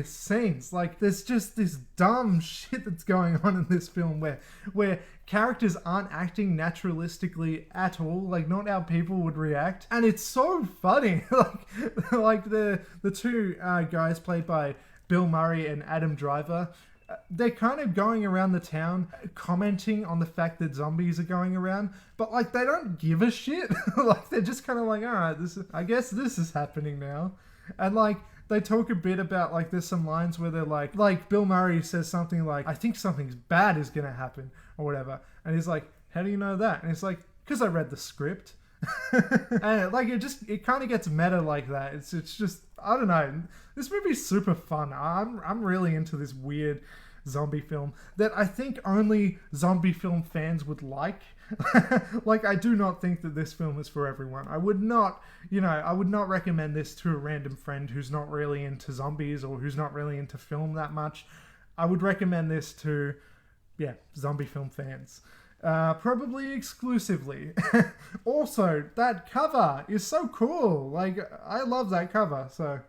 Speaker 1: scenes. Like, there's just this dumb shit that's going on in this film where characters aren't acting naturalistically at all, like not how people would react, and it's so funny. like the two guys played by Bill Murray and Adam Driver, they're kind of going around the town commenting on the fact that zombies are going around, but like they don't give a shit. Like, they're just kind of like, all right, I guess this is happening now. And like, they talk a bit about, like, there's some lines where they're like Bill Murray says something like, I think something bad is gonna happen or whatever, and he's like, how do you know that? And it's like, because I read the script. And like, it kind of gets meta like that. It's just, I don't know, this movie's super fun. I'm really into this weird zombie film that I think only zombie film fans would like. Like, I do not think that this film is for everyone. I would not recommend this to a random friend who's not really into zombies or who's not really into film that much. I would recommend this to, zombie film fans. Probably exclusively. Also, that cover is so cool. Like, I love that cover, so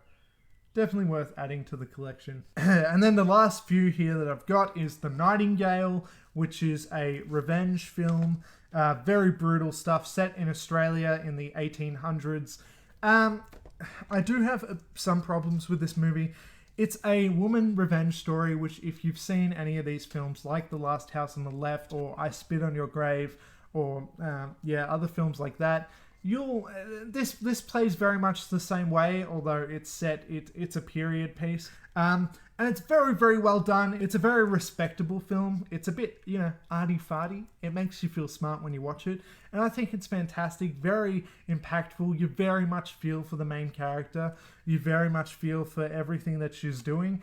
Speaker 1: definitely worth adding to the collection. And then the last few here that I've got is The Nightingale, which is a revenge film. Very brutal stuff, set in Australia in the 1800s. I do have some problems with this movie. It's a woman revenge story, which, if you've seen any of these films, like The Last House on the Left, or I Spit on Your Grave, or other films like that, this plays very much the same way, although it's a period piece. And it's very, very well done. It's a very respectable film. It's a bit, arty-farty. It makes you feel smart when you watch it. And I think it's fantastic, very impactful. You very much feel for the main character. You very much feel for everything that she's doing.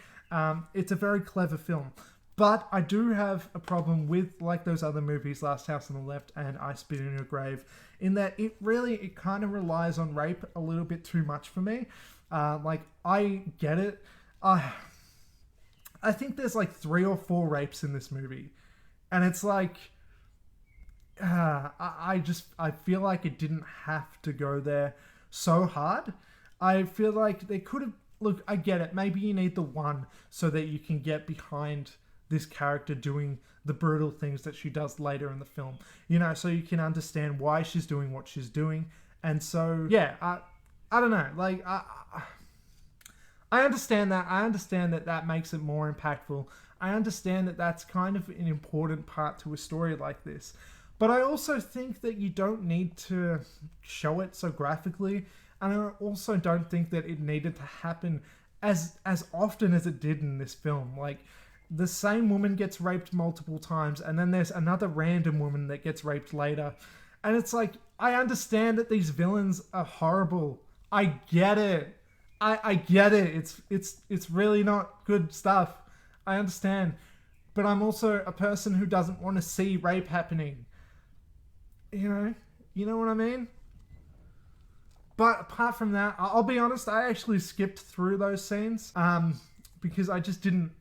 Speaker 1: It's a very clever film. But I do have a problem with, like those other movies, Last House on the Left and I Spit in Your Grave, in that it kind of relies on rape a little bit too much for me. I get it. I think there's like 3 or 4 rapes in this movie. And it's like, I feel like it didn't have to go there so hard. I feel like they could have, look, I get it. Maybe you need the one so that you can get behind this character doing the brutal things that she does later in the film. So you can understand why she's doing what she's doing. And so, yeah, I don't know. Like, I understand that. I understand that makes it more impactful. I understand that that's kind of an important part to a story like this. But I also think that you don't need to show it so graphically. And I also don't think that it needed to happen as often as it did in this film. Like, the same woman gets raped multiple times, and then there's another random woman that gets raped later. And it's like, I understand that these villains are horrible. I get it. I get it. It's really not good stuff. I understand. But I'm also a person who doesn't want to see rape happening. You know what I mean? But apart from that, I'll be honest, I actually skipped through those scenes because I just didn't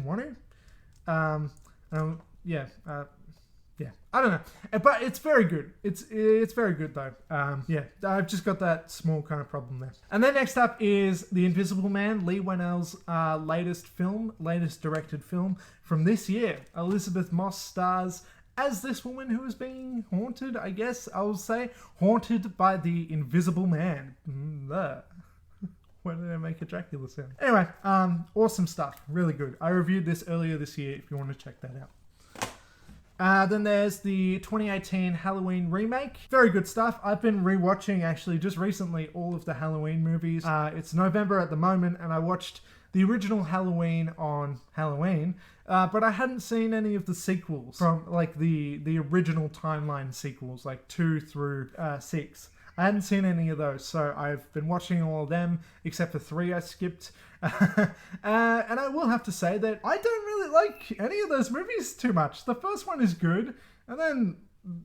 Speaker 1: want to. Yeah, I don't know, but it's very good. It's very good though. I've just got that small kind of problem there. And then next up is The Invisible Man, Lee Whannell's latest directed film from this year. Elizabeth Moss stars as this woman who is being haunted, I guess I will say, haunted by the Invisible Man. Why did I make a Dracula sound? Anyway, awesome stuff. Really good. I reviewed this earlier this year if you want to check that out. Then there's the 2018 Halloween remake. Very good stuff. I've been rewatching actually just recently all of the Halloween movies. It's November at the moment and I watched the original Halloween on Halloween, but I hadn't seen any of the sequels from like the original timeline sequels, like 2 through 6. I hadn't seen any of those, so I've been watching all of them, except for 3 I skipped. And I will have to say that I don't really like any of those movies too much. The first one is good, and then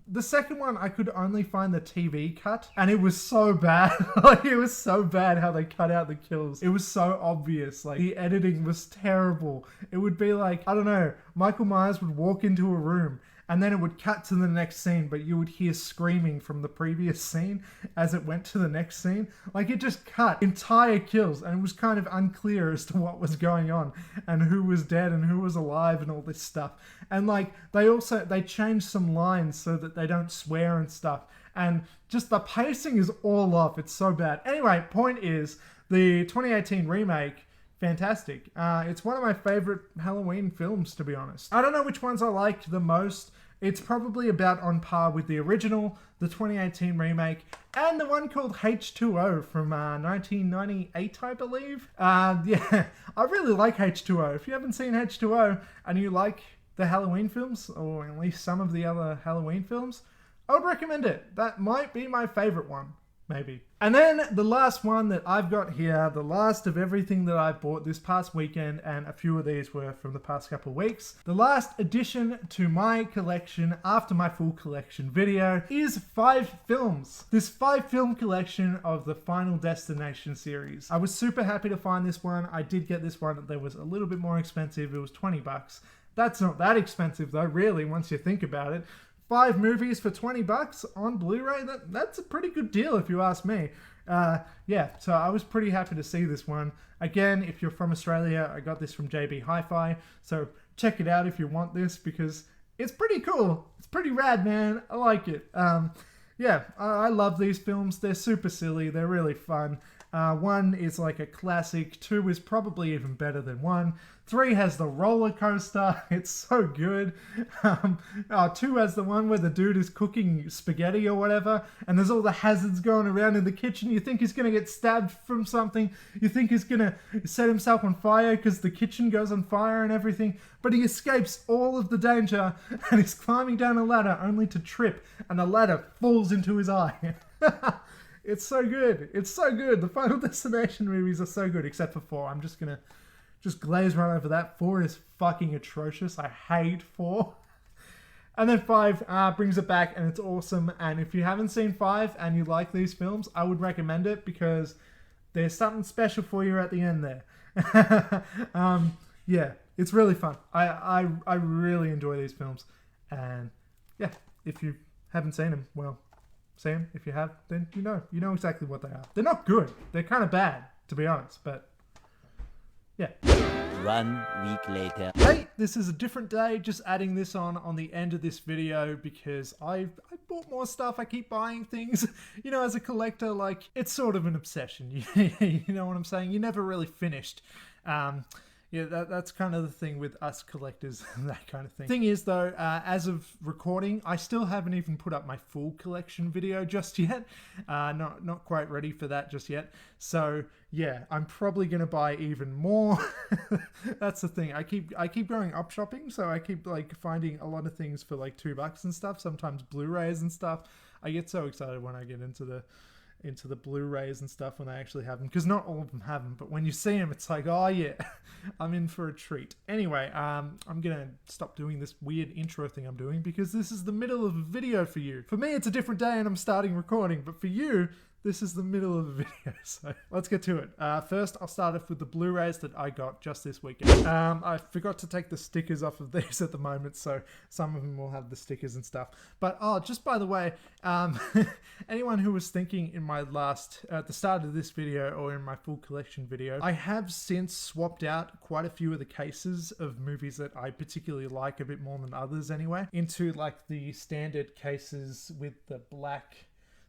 Speaker 1: the second one I could only find the TV cut, and it was so bad. Like, it was so bad how they cut out the kills. It was so obvious. Like, the editing was terrible. It would be like, I don't know, Michael Myers would walk into a room, and then it would cut to the next scene, but you would hear screaming from the previous scene as it went to the next scene. Like, it just cut entire kills, and it was kind of unclear as to what was going on, and who was dead and who was alive and all this stuff. And like, they changed some lines so that they don't swear and stuff. And just the pacing is all off. It's so bad. Anyway, point is, the 2018 remake, fantastic. It's one of my favorite Halloween films, to be honest. I don't know which ones I liked the most. It's probably about on par with the original, the 2018 remake, and the one called H2O from 1998, I believe. Yeah, I really like H2O. If you haven't seen H2O and you like the Halloween films, or at least some of the other Halloween films, I would recommend it. That might be my favorite one. Maybe. And then the last one that I've got here, the last of everything that I bought this past weekend, and a few of these were from the past couple of weeks. The last addition to my collection after my full collection video is 5 films. This 5-film collection of the Final Destination series. I was super happy to find this one. I did get this one that was a little bit more expensive. It was $20. That's not that expensive though, really, once you think about it. 5 movies for $20 on Blu-ray, that's a pretty good deal if you ask me. Yeah, so I was pretty happy to see this one. Again, if you're from Australia, I got this from JB Hi-Fi, so check it out if you want this, because it's pretty cool. It's pretty rad, man. I like it. Yeah, I love these films. They're super silly. They're really fun. 1 is like a classic, 2 is probably even better than 1. 3 has the roller coaster, it's so good. 2 has the one where the dude is cooking spaghetti or whatever, and there's all the hazards going around in the kitchen. You think he's gonna get stabbed from something, you think he's gonna set himself on fire because the kitchen goes on fire and everything, but he escapes all of the danger and he's climbing down a ladder only to trip and the ladder falls into his eye. It's so good. It's so good. The Final Destination movies are so good, except for 4. I'm just gonna glaze right over that. 4 is fucking atrocious. I hate 4. And then 5 brings it back and it's awesome. And if you haven't seen 5 and you like these films, I would recommend it because there's something special for you at the end there. Yeah, it's really fun. I really enjoy these films. And yeah, if you haven't seen them, well, see them. If you have, then you know exactly what they are. They're not good. They're kind of bad, to be honest, but yeah.
Speaker 2: 1 week later.
Speaker 1: Hey, this is a different day. Just adding this on the end of this video because I bought more stuff. I keep buying things. You know, as a collector, like, it's sort of an obsession. You know what I'm saying? You're never really finished. Yeah, that's kind of the thing with us collectors, that kind of thing. Thing is though, as of recording, I still haven't even put up my full collection video just yet. Not quite ready for that just yet. So yeah, I'm probably gonna buy even more. That's the thing. I keep going up shopping, so I keep like finding a lot of things for like $2 and stuff. Sometimes Blu-rays and stuff. I get so excited when I get into the Blu-rays and stuff when they actually have them, because not all of them have them, but when you see them it's like, oh yeah, I'm in for a treat. Anyway, I'm gonna stop doing this weird intro thing I'm doing because this is the middle of a video for you. For me it's a different day and I'm starting recording, but for you this is the middle of a video, so let's get to it. First, I'll start off with the Blu-rays that I got just this weekend. I forgot to take the stickers off of these at the moment, so some of them will have the stickers and stuff. But, oh, just by the way, anyone who was thinking in my at the start of this video or in my full collection video, I have since swapped out quite a few of the cases of movies that I particularly like a bit more than others anyway, into like the standard cases with the black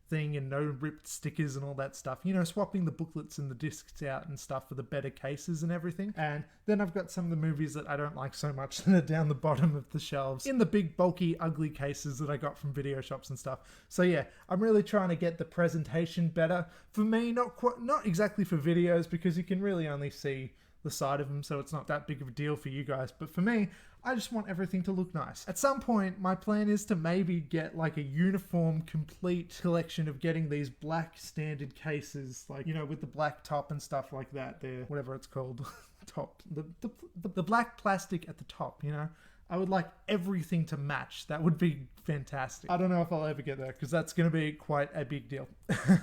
Speaker 1: thing and no ripped stickers and all that stuff, you know, swapping the booklets and the discs out and stuff for the better cases and everything. And then I've got some of the movies that I don't like so much that are down the bottom of the shelves in the big bulky ugly cases that I got from video shops and stuff. So yeah, I'm really trying to get the presentation better for me, not exactly for videos because you can really only see the side of them, so it's not that big of a deal for you guys, but for me, I just want everything to look nice. At some point, my plan is to maybe get like a uniform, complete collection of getting these black standard cases, like, you know, with the black top and stuff like that. They're, whatever it's called, top, the black plastic at the top, you know? I would like everything to match. That would be fantastic. I don't know if I'll ever get there because that's going to be quite a big deal.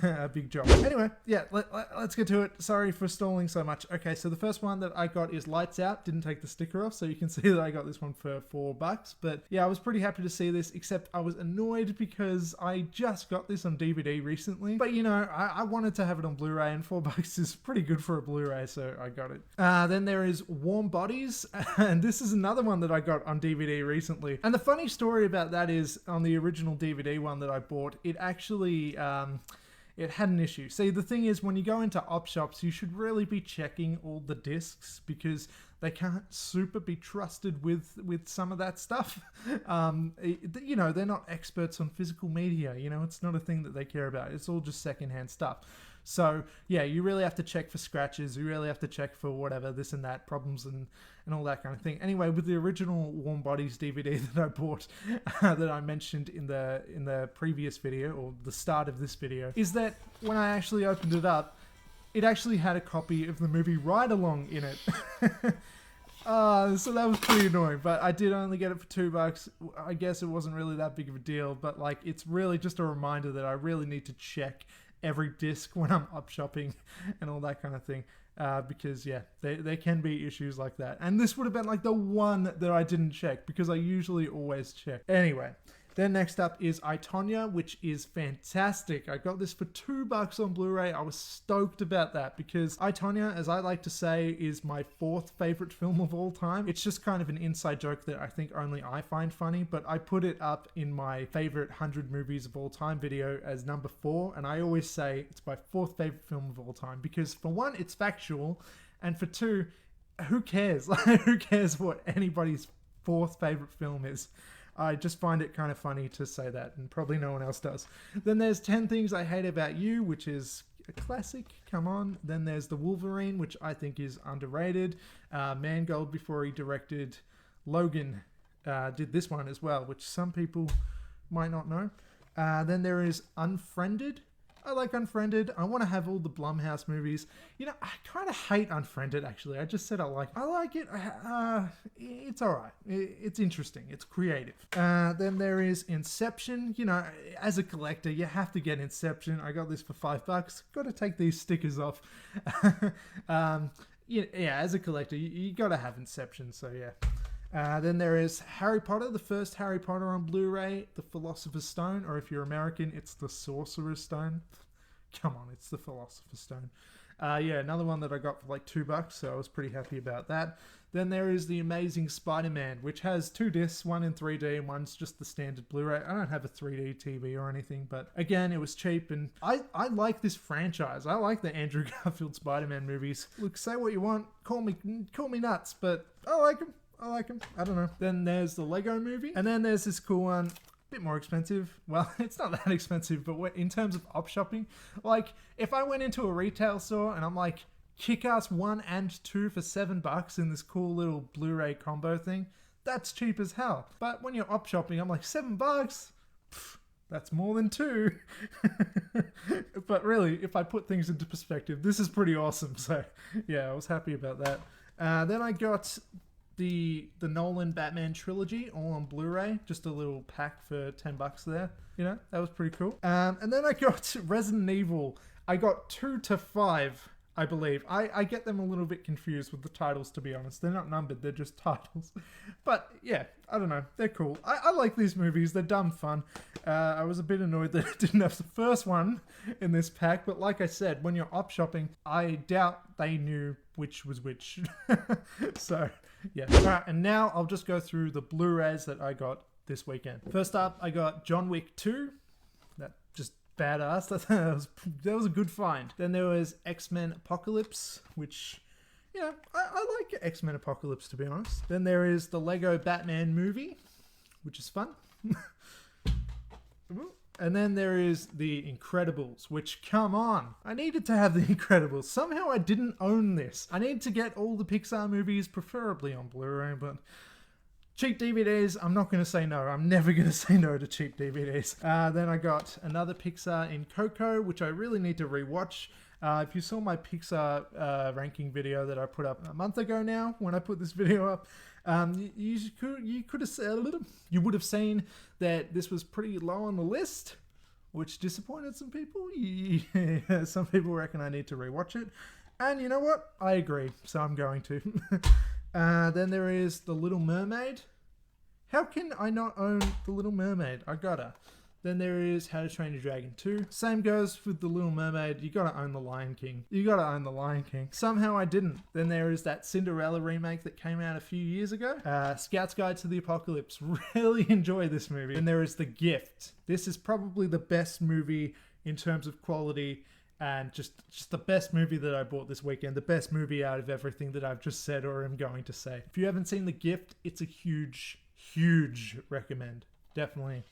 Speaker 1: A big job. Anyway, yeah, let's get to it. Sorry for stalling so much. Okay, so the first one that I got is Lights Out. Didn't take the sticker off, so you can see that I got this one for $4. But yeah, I was pretty happy to see this, except I was annoyed because I just got this on DVD recently. But you know, I wanted to have it on Blu-ray, and $4 is pretty good for a Blu-ray, so I got it. Then there is Warm Bodies, and this is another one that I got on DVD recently. And the funny story about that is, on the original DVD one that I bought, it actually it had an issue. See, the thing is, when you go into op shops, you should really be checking all the discs because they can't super be trusted with some of that stuff. You know, they're not experts on physical media. You know, it's not a thing that they care about. It's all just secondhand stuff. So yeah, you really have to check for scratches. You really have to check for whatever, this and that, problems and all that kind of thing. Anyway, with the original Warm Bodies DVD that I bought, that I mentioned in the previous video, or the start of this video, is that when I actually opened it up, it actually had a copy of the movie Ride Along in it. So that was pretty annoying, but I did only get it for $2. I guess it wasn't really that big of a deal, but like, it's really just a reminder that I really need to check every disc when I'm up shopping and all that kind of thing, because yeah, there can be issues like that, and this would have been like the one that I didn't check because I usually always check. Anyway, Then next up is I, Tonya, which is fantastic. I got this for $2 on Blu-ray. I was stoked about that because I, Tonya, as I like to say, is my 4th favorite film of all time. It's just kind of an inside joke that I think only I find funny, but I put it up in my favorite 100 movies of all time video as number 4, and I always say it's my 4th favorite film of all time because for one, it's factual, and for two, who cares? Who cares what anybody's 4th favorite film is? I just find it kind of funny to say that, and probably no one else does. Then there's 10 Things I Hate About You, which is a classic, come on. Then there's The Wolverine, which I think is underrated. Mangold, before he directed Logan, did this one as well, which some people might not know. Then there is Unfriended. I like Unfriended. I want to have all the Blumhouse movies. You know, I kind of hate Unfriended, actually. I just said I like it. It's all right. It's interesting. It's creative. Then there is Inception. You know, as a collector, you have to get Inception. I got this for $5. Got to take these stickers off. Yeah, as a collector, you got to have Inception, so yeah. Then there is Harry Potter, the first Harry Potter on Blu-ray, The Philosopher's Stone, or if you're American, it's The Sorcerer's Stone. Come on, it's The Philosopher's Stone. Yeah, another one that I got for like $2, so I was pretty happy about that. Then there is The Amazing Spider-Man, which has 2 discs, one in 3D and one's just the standard Blu-ray. I don't have a 3D TV or anything, but again, it was cheap, and I like this franchise. I like the Andrew Garfield Spider-Man movies. Look, say what you want, call me nuts, but I like them. I don't know. Then there's the Lego Movie. And then there's this cool one. A bit more expensive. Well, it's not that expensive, but in terms of op shopping, like if I went into a retail store and I'm like, Kick-Ass 1 and 2 for $7 in this cool little Blu-ray combo thing, that's cheap as hell. But when you're op shopping, I'm like, $7? Pfft, that's more than 2. But really, if I put things into perspective, this is pretty awesome. So yeah, I was happy about that. Then I got the Nolan Batman trilogy all on Blu-ray, just a little pack for $10 there. You know, that was pretty cool. And then I got Resident Evil. I got 2 to 5, I believe. I get them a little bit confused with the titles, to be honest. They're not numbered, they're just titles. But yeah, I don't know, they're cool. I like these movies, they're dumb fun. I was a bit annoyed that it didn't have the first one in this pack, but like I said, when you're op shopping, I doubt they knew which was which. So yeah. Alright, and now I'll just go through the Blu-rays that I got this weekend. First up, I got John Wick 2. That just badass. That was a good find. Then there was X-Men Apocalypse, which, you know, I like X-Men Apocalypse, to be honest. Then there is the Lego Batman movie, which is fun. And then there is The Incredibles, which, come on, I needed to have The Incredibles. Somehow I didn't own this. I need to get all the Pixar movies, preferably on Blu-ray, but cheap DVDs, I'm not going to say no. I'm never going to say no to cheap DVDs. Then I got another Pixar in Coco, which I really need to rewatch. If you saw my Pixar ranking video that I put up a month ago now, when I put this video up, you could have said a little. You would have seen that this was pretty low on the list, which disappointed some people. Yeah, some people reckon I need to rewatch it, and you know what? I agree, so I'm going to. Then there is The Little Mermaid. How can I not own The Little Mermaid? I gotta. Then there is How to Train Your Dragon 2. Same goes with The Little Mermaid. You gotta own The Lion King. You gotta own The Lion King. Somehow I didn't. Then there is that Cinderella remake that came out a few years ago. Scout's Guide to the Apocalypse. Really enjoy this movie. And there is The Gift. This is probably the best movie in terms of quality and just the best movie that I bought this weekend. The best movie out of everything that I've just said or am going to say. If you haven't seen The Gift, it's a huge recommend. Definitely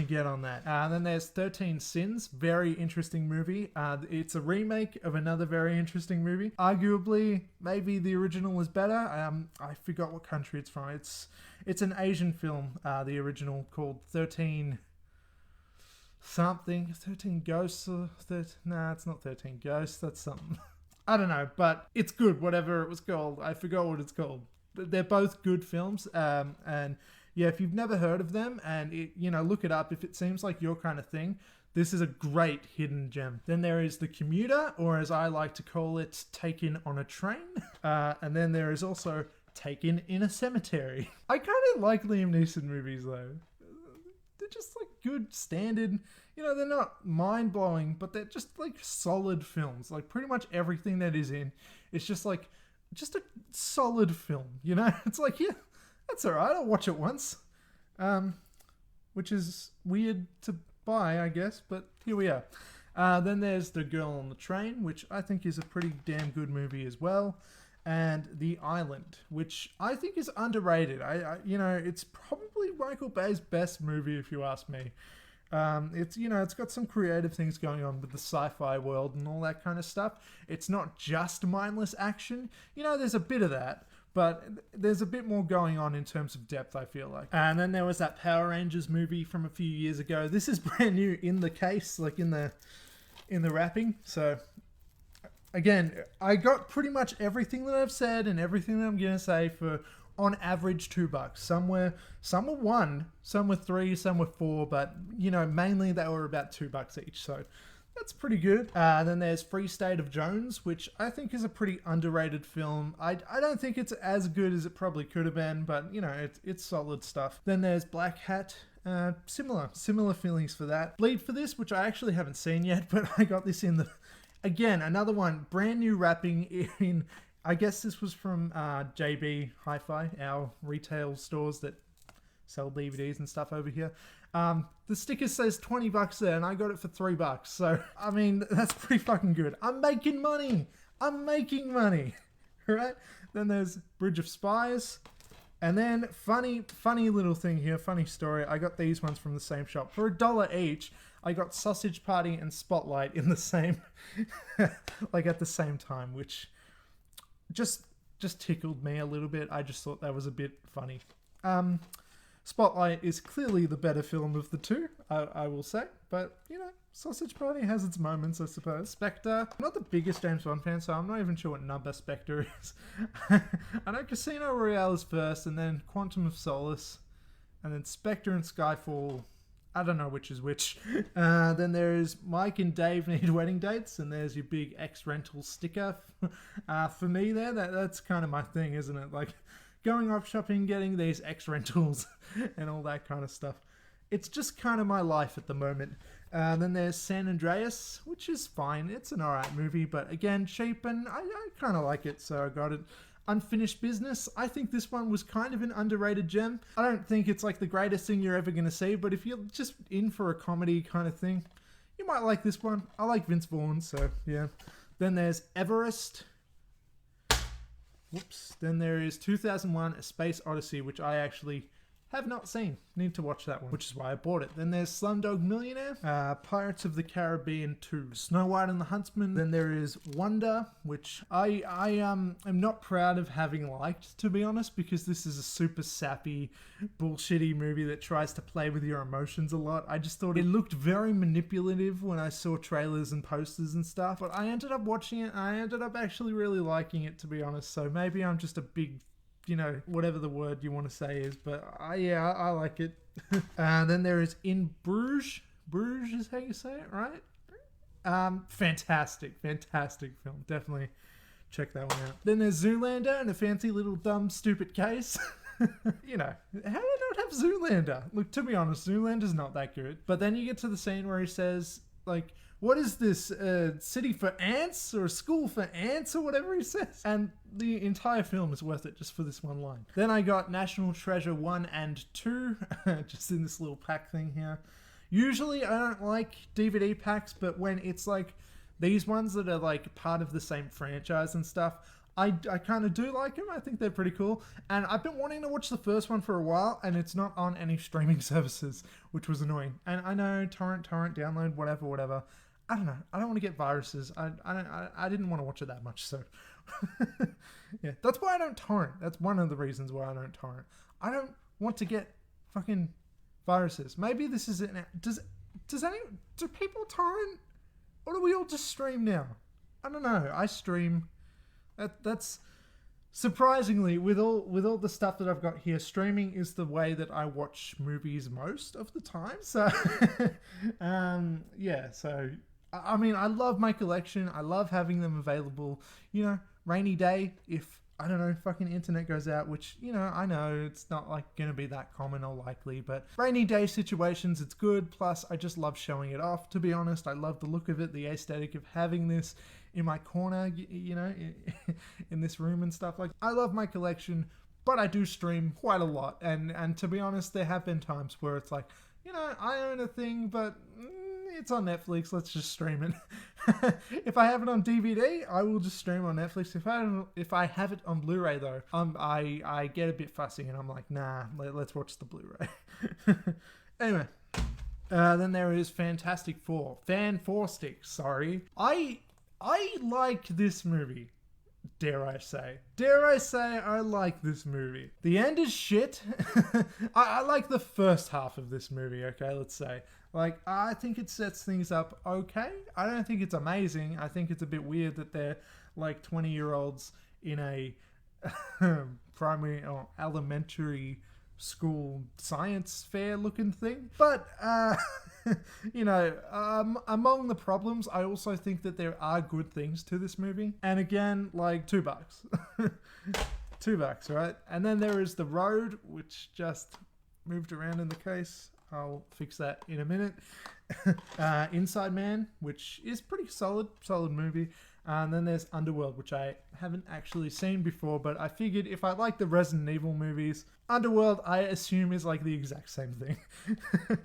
Speaker 1: get on that. Then there's 13 Sins. Very interesting movie. It's a remake of another very interesting movie. Arguably, maybe the original is better. I forgot what country it's from. It's an Asian film, the original, called 13 something. 13 Ghosts or... Nah, it's not 13 Ghosts. That's something. I don't know, but it's good, whatever it was called. I forgot what it's called. They're both good films, and yeah, if you've never heard of them, and look it up. If it seems like your kind of thing, this is a great hidden gem. Then there is The Commuter, or as I like to call it, Taken on a Train. And then there is also Taken in a Cemetery. I kind of like Liam Neeson movies though. they're just like good standard, you know, they're not mind-blowing, but they're just like solid films. Like pretty much everything that is in, it's just like, just a solid film, you know? It's like, yeah, that's alright, I'll watch it once. Which is weird to buy, I guess, but here we are. Then there's The Girl on the Train, which I think is a pretty damn good movie as well. And The Island, which I think is underrated. I you know, it's probably Michael Bay's best movie if you ask me. It's, you know, it's got some creative things going on with the sci-fi world and all that kind of stuff. It's not just mindless action. You know, there's a bit of that, but there's a bit more going on in terms of depth, I feel like. And then there was that Power Rangers movie from a few years ago. This is brand new in the case, like in the wrapping. So again, I got pretty much everything that I've said and everything that I'm gonna say for on average $2. Some were $1, some were $3, some were $4, but you know, mainly they were about $2 each. So that's pretty good. Then there's Free State of Jones, which I think is a pretty underrated film. I don't think it's as good as it probably could have been, but you know, it's solid stuff. Then there's Black Hat. Similar feelings for that. Bleed for This, which I actually haven't seen yet, but I got this in the, again, another one, brand new wrapping in, I guess this was from JB Hi-Fi, our retail stores that sell DVDs and stuff over here. The sticker says $20 there, and I got it for $3. So, I mean, that's pretty fucking good. I'm making money. Right? Then there's Bridge of Spies. And then, funny little thing here, funny story. I got these ones from the same shop. For $1 each, I got Sausage Party and Spotlight in the same, like at the same time, which just tickled me a little bit. I just thought that was a bit funny. Spotlight is clearly the better film of the two, I will say. But, you know, Sausage Party has its moments, I suppose. Spectre. I'm not the biggest James Bond fan, so I'm not even sure what number Spectre is. I know Casino Royale is first, and then Quantum of Solace, and then Spectre and Skyfall. I don't know which is which. Then there's Mike and Dave Need Wedding Dates, and there's your big X-Rental sticker. For me there, that's kind of my thing, isn't it? Like, going off shopping, getting these X-Rentals, and all that kind of stuff. It's just kind of my life at the moment. Then there's San Andreas, which is fine. It's an alright movie, but again, cheap, and I kind of like it, so I got it. Unfinished Business. I think this one was kind of an underrated gem. I don't think it's like the greatest thing you're ever going to see, but if you're just in for a comedy kind of thing, you might like this one. I like Vince Vaughn, so yeah. Then there's Everest. Whoops. Then there is 2001: A Space Odyssey, which I actually have not seen. Need to watch that one, which is why I bought it. Then there's Slumdog Millionaire, Pirates of the Caribbean 2, Snow White and the Huntsman. Then there is Wonder, which I am not proud of having liked, to be honest, because this is a super sappy, bullshitty movie that tries to play with your emotions a lot. I just thought it looked very manipulative when I saw trailers and posters and stuff, but I ended up watching it and I ended up actually really liking it, to be honest. So maybe I'm just a big, you know, whatever the word you want to say is, but I like it. Then there is In Bruges. Bruges is how you say it, right? Fantastic film. Definitely check that one out. Then there's Zoolander in a fancy little dumb stupid case. You know, how do I not have Zoolander? Look, to be honest, Zoolander's not that good. But then you get to the scene where he says, like, what is this, city for ants or a school for ants or whatever he says? And the entire film is worth it just for this one line. Then I got National Treasure 1 and 2, just in this little pack thing here. Usually I don't like DVD packs, but when it's like these ones that are like part of the same franchise and stuff, I kind of do like them. I think they're pretty cool. And I've been wanting to watch the first one for a while, and it's not on any streaming services, which was annoying. And I know, torrent, download, whatever. I don't know. I don't want to get viruses. I didn't want to watch it that much, so yeah. That's why I don't torrent. That's one of the reasons why I don't torrent. I don't want to get fucking viruses. Maybe this is it now. Do people torrent, or do we all just stream now? I don't know. I stream. That's surprisingly, with all the stuff that I've got here, streaming is the way that I watch movies most of the time. So yeah. So I mean, I love my collection. I love having them available. You know, rainy day, if I don't know, fucking internet goes out, which, you know, I know it's not like gonna be that common or likely, but rainy day situations, it's good. Plus, I just love showing it off, to be honest. I love the look of it, the aesthetic of having this in my corner, you know, in this room and stuff. Like, I love my collection, but I do stream quite a lot. And to be honest, there have been times where it's like, you know, I own a thing, but it's on Netflix, let's just stream it. If I have it on DVD, I will just stream on Netflix. If I have it on Blu-ray though, I get a bit fussy and I'm like, nah, let's watch the Blu-ray. Anyway, then there is Fantastic Four. Fan Four Sticks, sorry. I like this movie. Dare I say I like this movie. The end is shit. I like the first half of this movie, okay, let's say. Like, I think it sets things up okay. I don't think it's amazing. I think it's a bit weird that they're like 20-year-olds in a primary or elementary school science fair looking thing. But, you know, among the problems, I also think that there are good things to this movie. And again, like $2. $2, right? And then there is The Road, which just moved around in the case. I'll fix that in a minute. Inside Man, which is pretty solid movie. And then there's Underworld, which I haven't actually seen before, but I figured if I like the Resident Evil movies, Underworld, I assume, is like the exact same thing.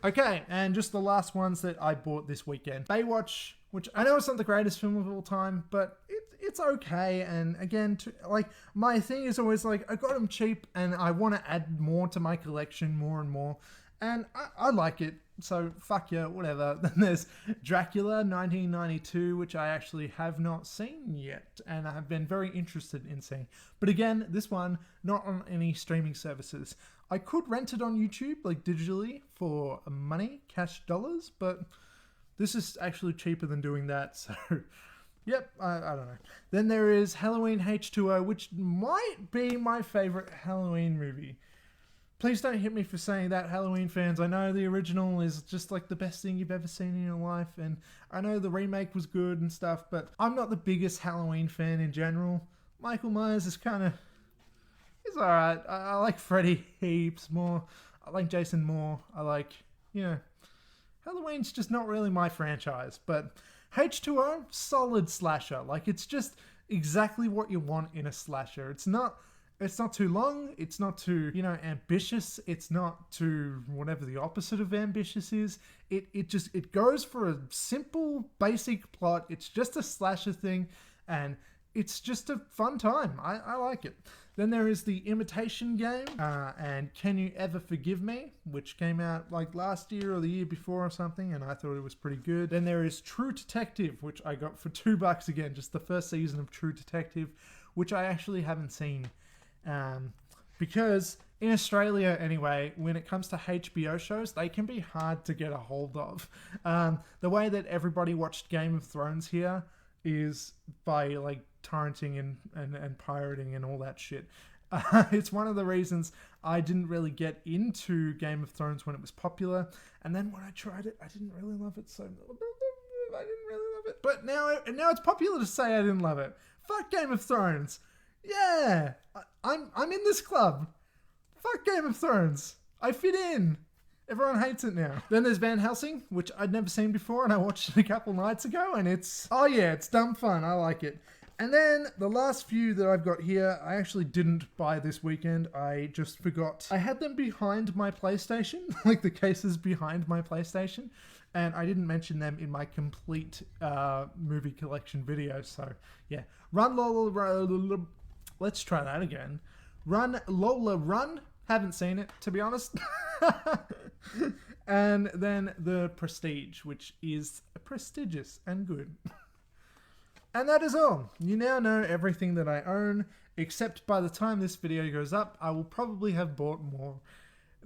Speaker 1: Okay, and just the last ones that I bought this weekend. Baywatch, which I know it's not the greatest film of all time, but it's okay. And again, like, my thing is always like, I got them cheap and I want to add more to my collection, more and more. And I like it, so fuck yeah, whatever. Then there's Dracula 1992, which I actually have not seen yet, and I have been very interested in seeing. But again, this one, not on any streaming services. I could rent it on YouTube, like digitally, for money, cash dollars, but this is actually cheaper than doing that, so... Yep, I don't know. Then there is Halloween H2O, which might be my favorite Halloween movie. Please don't hit me for saying that, Halloween fans. I know the original is just like the best thing you've ever seen in your life, and I know the remake was good and stuff, but I'm not the biggest Halloween fan in general. Michael Myers is kind of... he's alright. I like Freddy heaps more. I like Jason more. I like, you know... Halloween's just not really my franchise, but H2O, solid slasher. Like, it's just exactly what you want in a slasher. It's not too long, it's not too, you know, ambitious, it's not too whatever the opposite of ambitious is. It goes for a simple, basic plot. It's just a slasher thing, and it's just a fun time. I like it. Then there is The Imitation Game, and Can You Ever Forgive Me, which came out like last year or the year before or something, and I thought it was pretty good. Then there is True Detective, which I got for $2 again, just the first season of True Detective, which I actually haven't seen. Because in Australia anyway, when it comes to HBO shows, they can be hard to get a hold of. The way that everybody watched Game of Thrones here is by like torrenting and pirating and all that shit. It's one of the reasons I didn't really get into Game of Thrones when it was popular, and then when I tried it, I didn't really love it. So I didn't really love it. But now it's popular to say I didn't love it. Fuck Game of Thrones. Yeah, I'm in this club. Fuck Game of Thrones. I fit in. Everyone hates it now. Then there's Van Helsing, which I'd never seen before, and I watched it a couple nights ago, and it's dumb fun. I like it. And then the last few that I've got here, I actually didn't buy this weekend. I just forgot. I had them behind my PlayStation, like the cases behind my PlayStation, and I didn't mention them in my complete movie collection video. So yeah, Run Lola Run. Let's try that again. Run Lola Run. Haven't seen it, to be honest. And then The Prestige, which is prestigious and good. And that is all. You now know everything that I own, except by the time this video goes up, I will probably have bought more.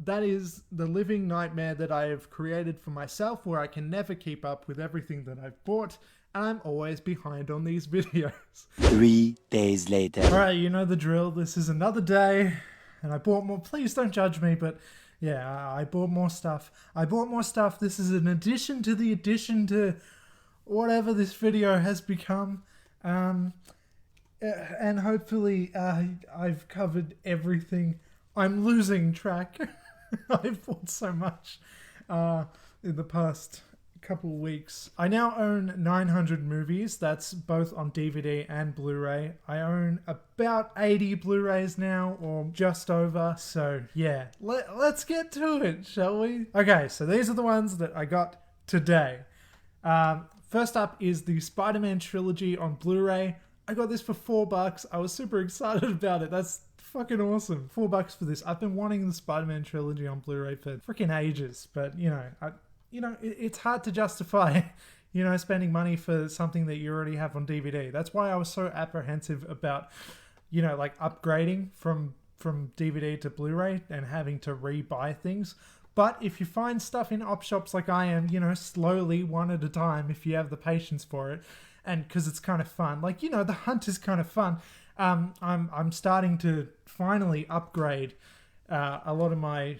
Speaker 1: That is the living nightmare that I have created for myself, where I can never keep up with everything that I've bought, and I'm always behind on these videos.
Speaker 2: 3 days later.
Speaker 1: Alright, you know the drill. This is another day, and I bought more. Please don't judge me, but yeah, I bought more stuff. This is an addition to the addition to whatever this video has become. And hopefully I've covered everything. I'm losing track. I've bought so much in the past couple of weeks. I now own 900 movies. That's both on DVD and Blu-ray. I own about 80 Blu-rays now, or just over. So yeah, let's get to it, shall we? Okay, so these are the ones that I got today. First up is the Spider-Man trilogy on Blu-ray. I got this for $4. I was super excited about it. That's fucking awesome. $4 for this. I've been wanting the Spider-Man trilogy on Blu-ray for freaking ages, but it's hard to justify, spending money for something that you already have on DVD. That's why I was so apprehensive about, upgrading from DVD to Blu-ray and having to re-buy things. But if you find stuff in op shops like I am, slowly, one at a time, if you have the patience for it, and because it's kind of fun, the hunt is kind of fun. I'm starting to finally upgrade some of my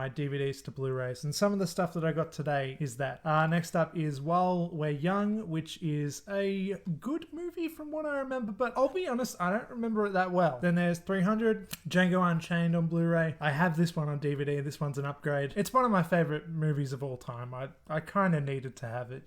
Speaker 1: DVDs to Blu-rays, and some of the stuff that I got today is that. Next up is While We're Young, which is a good movie from what I remember, but I'll be honest, I don't remember it that well. Then there's 300, Django Unchained on Blu-ray. I have this one on DVD. This one's an upgrade. It's one of my favorite movies of all time. I kind of needed to have it,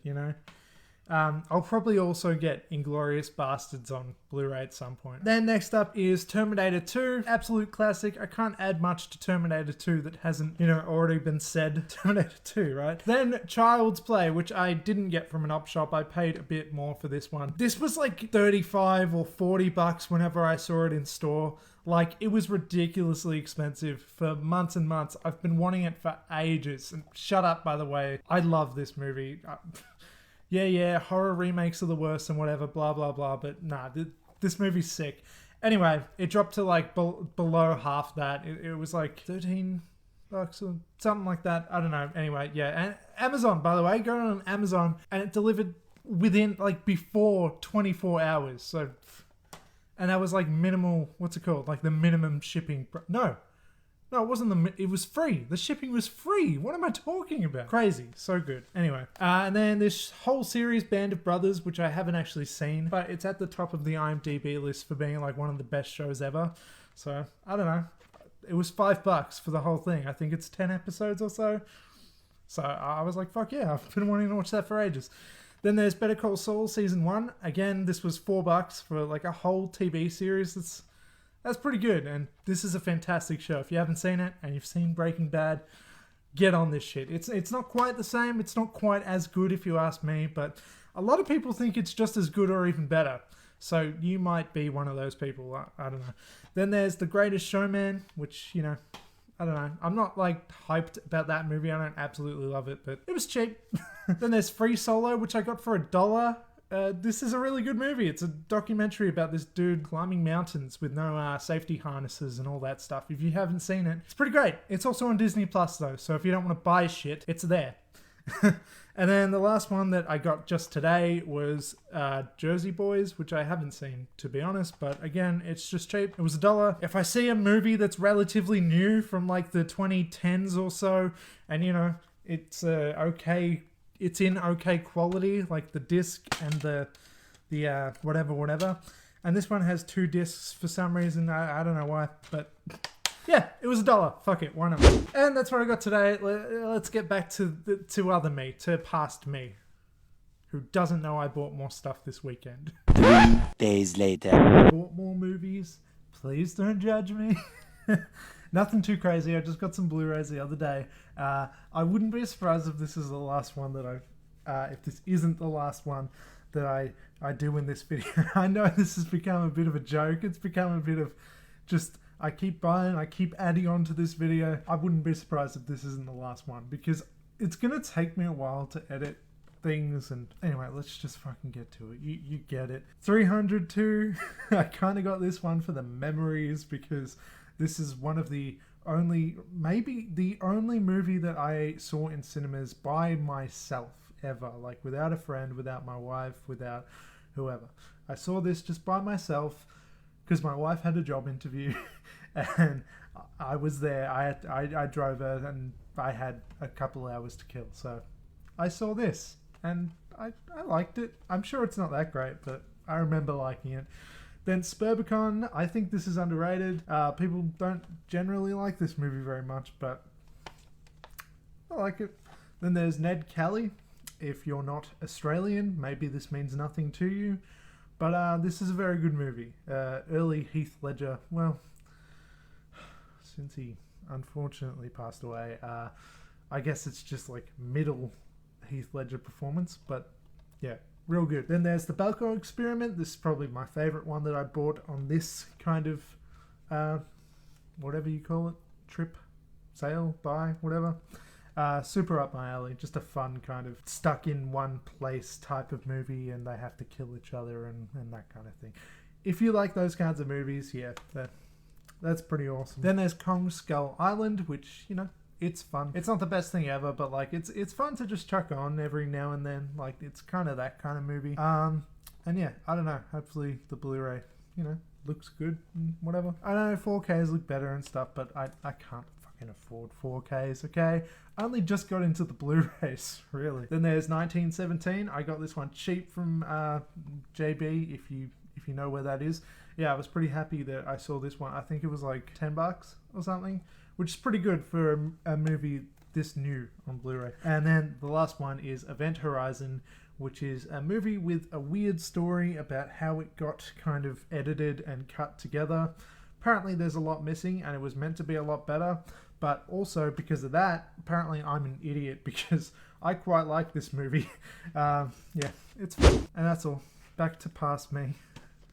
Speaker 1: I'll probably also get Inglourious Bastards on Blu-ray at some point. Then next up is Terminator 2, absolute classic. I can't add much to Terminator 2 that hasn't, already been said. Terminator 2, right? Then Child's Play, which I didn't get from an op shop. I paid a bit more for this one. This was like $35 or $40 whenever I saw it in store. It was ridiculously expensive for months and months. I've been wanting it for ages. And shut up, by the way. I love this movie. Yeah, horror remakes are the worst and whatever, blah, blah, blah. But nah, this movie's sick. Anyway, it dropped to below half that. It was like $13 or something like that. I don't know. Anyway, yeah. And Amazon, by the way, go on Amazon, and it delivered within, before 24 hours. So, and that was minimal, what's it called? The minimum shipping. No, it wasn't it was free. The shipping was free. What am I talking about? Crazy. So good. Anyway. And then this whole series, Band of Brothers, which I haven't actually seen, but it's at the top of the IMDb list for being one of the best shows ever. So, I don't know. It was $5 for the whole thing. I think it's 10 episodes or so. So, I was like, fuck yeah. I've been wanting to watch that for ages. Then there's Better Call Saul Season 1. Again, this was $4 for a whole TV series. That's pretty good, and this is a fantastic show. If you haven't seen it, and you've seen Breaking Bad, get on this shit. It's not quite the same. It's not quite as good, if you ask me, but a lot of people think it's just as good or even better. So you might be one of those people. I don't know. Then there's The Greatest Showman, which, I don't know. I'm not hyped about that movie. I don't absolutely love it, but it was cheap. Then there's Free Solo, which I got for $1. This is a really good movie. It's a documentary about this dude climbing mountains with no safety harnesses and all that stuff. If you haven't seen it, it's pretty great. It's also on Disney Plus though, so if you don't want to buy shit, it's there. And then the last one that I got just today was Jersey Boys, which I haven't seen, to be honest, but again, it's just cheap. It was $1. If I see a movie that's relatively new from the 2010s or so, and it's okay, it's in okay quality, the disc and the whatever. And this one has 2 discs for some reason. I don't know why, but yeah, it was $1. Fuck it, why not? And that's what I got today. Let's get back to other me, to past me, who doesn't know I bought more stuff this weekend.
Speaker 2: 3 days later.
Speaker 1: I bought more movies. Please don't judge me. Nothing too crazy. I just got some Blu-rays the other day. I wouldn't be surprised if this is the last one that if this isn't the last one that I do in this video. I know this has become a bit of a joke. It's become a bit of just, I keep buying, I keep adding on to this video. I wouldn't be surprised if this isn't the last one, because it's going to take me a while to edit things. And anyway, let's just fucking get to it. You get it. 302. I kind of got this one for the memories, because this is one of the maybe the only movie that I saw in cinemas by myself ever. Without a friend, without my wife, without whoever. I saw this just by myself because my wife had a job interview and I was there. I drove her and I had a couple hours to kill. So I saw this and I liked it. I'm sure it's not that great, but I remember liking it. Then Spurbicon, I think this is underrated. People don't generally like this movie very much, but I like it. Then there's Ned Kelly. If you're not Australian, maybe this means nothing to you, but this is a very good movie. Early Heath Ledger, well, since he unfortunately passed away, I guess it's just like middle Heath Ledger performance, but yeah, real good. Then there's The Balco Experiment. This is probably my favorite one that I bought on this kind of, whatever you call it, trip, sale, buy, whatever. Super up my alley. Just a fun kind of stuck in one place type of movie and they have to kill each other and that kind of thing. If you like those kinds of movies, yeah, that's pretty awesome. Then there's Kong Skull Island, which, you know, it's fun. It's not the best thing ever, but like it's fun to just chuck on every now and then. Like it's kind of that kind of movie. And yeah, I don't know. Hopefully the Blu-ray, you know, looks good and whatever. I know 4Ks look better and stuff, but I can't fucking afford 4Ks, okay? I only just got into the Blu-rays, really. Then there's 1917. I got this one cheap from JB, if you know where that is. Yeah, I was pretty happy that I saw this one. I think it was like $10 or something, which is pretty good for a movie this new on Blu-ray. And then the last one is Event Horizon, which is a movie with a weird story about how it got kind of edited and cut together. Apparently there's a lot missing and it was meant to be a lot better, but also because of that, apparently I'm an idiot because I quite like this movie. Yeah, it's fun. And that's all. Back to past me.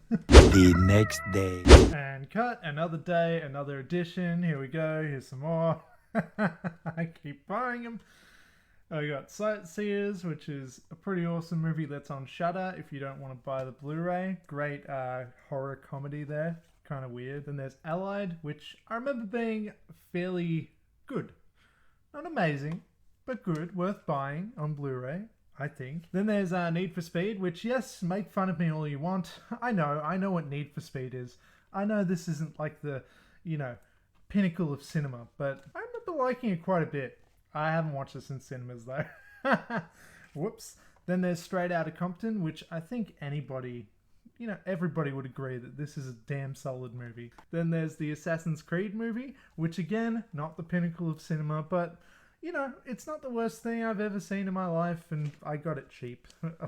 Speaker 2: The next day.
Speaker 1: And cut. Another day, another edition. Here we go. Here's some more. I keep buying them. I got Sightseers, which is a pretty awesome movie that's on Shudder if you don't want to buy the Blu-ray. Great horror comedy there. Kind of weird. Then there's Allied, which I remember being fairly good. Not amazing, but good. Worth buying on Blu-ray, I think. Then there's Need for Speed, which, yes, make fun of me all you want. I know what Need for Speed is. I know this isn't like the, you know, pinnacle of cinema, but I remember liking it quite a bit. I haven't watched this in cinemas, though. Whoops. Then there's Straight Outta Compton, which I think anybody, you know, everybody would agree that this is a damn solid movie. Then there's the Assassin's Creed movie, which again, not the pinnacle of cinema, but, you know, it's not the worst thing I've ever seen in my life, and I got it cheap.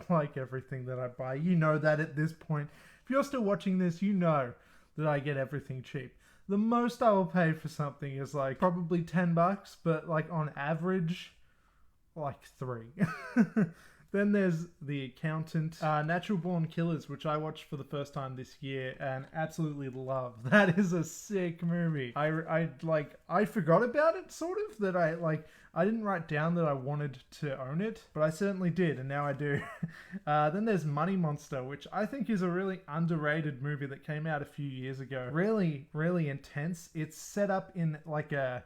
Speaker 1: Like everything that I buy. You know that at this point. If you're still watching this, you know that I get everything cheap. The most I will pay for something is like probably $10, but like on average, like $3. Then there's The Accountant, Natural Born Killers, which I watched for the first time this year and absolutely love. That is a sick movie. I forgot about it, sort of, that I didn't write down that I wanted to own it, but I certainly did, and now I do. Then there's Money Monster, which I think is a really underrated movie that came out a few years ago. Really, really intense. It's set up in like a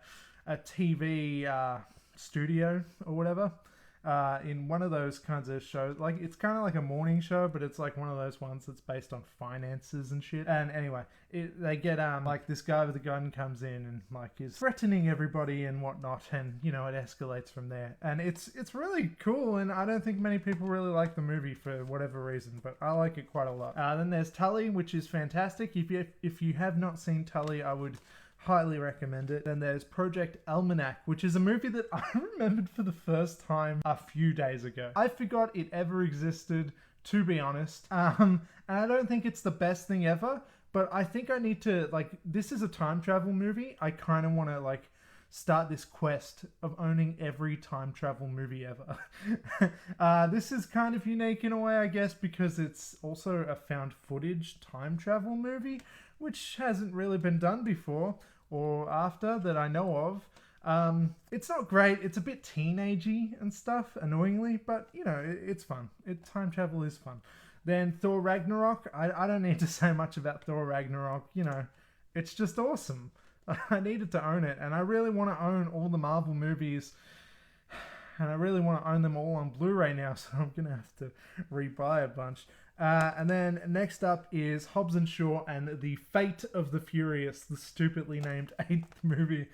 Speaker 1: TV studio or whatever. In one of those kinds of shows, like it's kind of like a morning show, but it's like one of those ones that's based on finances and shit. And anyway, they get like this guy with a gun comes in and like is threatening everybody and whatnot, and you know it escalates from there. And it's really cool, and I don't think many people really like the movie for whatever reason, but I like it quite a lot. Then there's Tully, which is fantastic. If you have not seen Tully, I would highly recommend it. Then there's Project Almanac, which is a movie that I remembered for the first time a few days ago. I forgot it ever existed, to be honest. And I don't think it's the best thing ever, but I think I need to, like, this is a time travel movie. I kind of want to, like, start this quest of owning every time travel movie ever. This is kind of unique in a way, I guess, because it's also a found footage time travel movie, which hasn't really been done before or after that I know of. It's not great. It's a bit teenagey and stuff, annoyingly, but you know, it's fun. Time travel is fun. Then Thor Ragnarok. I don't need to say much about Thor Ragnarok. You know, it's just awesome. I needed to own it, and I really want to own all the Marvel movies, and I really want to own them all on Blu-ray now, so I'm going to have to rebuy a bunch. And then next up is Hobbs and Shaw and the Fate of the Furious, the stupidly named 8th movie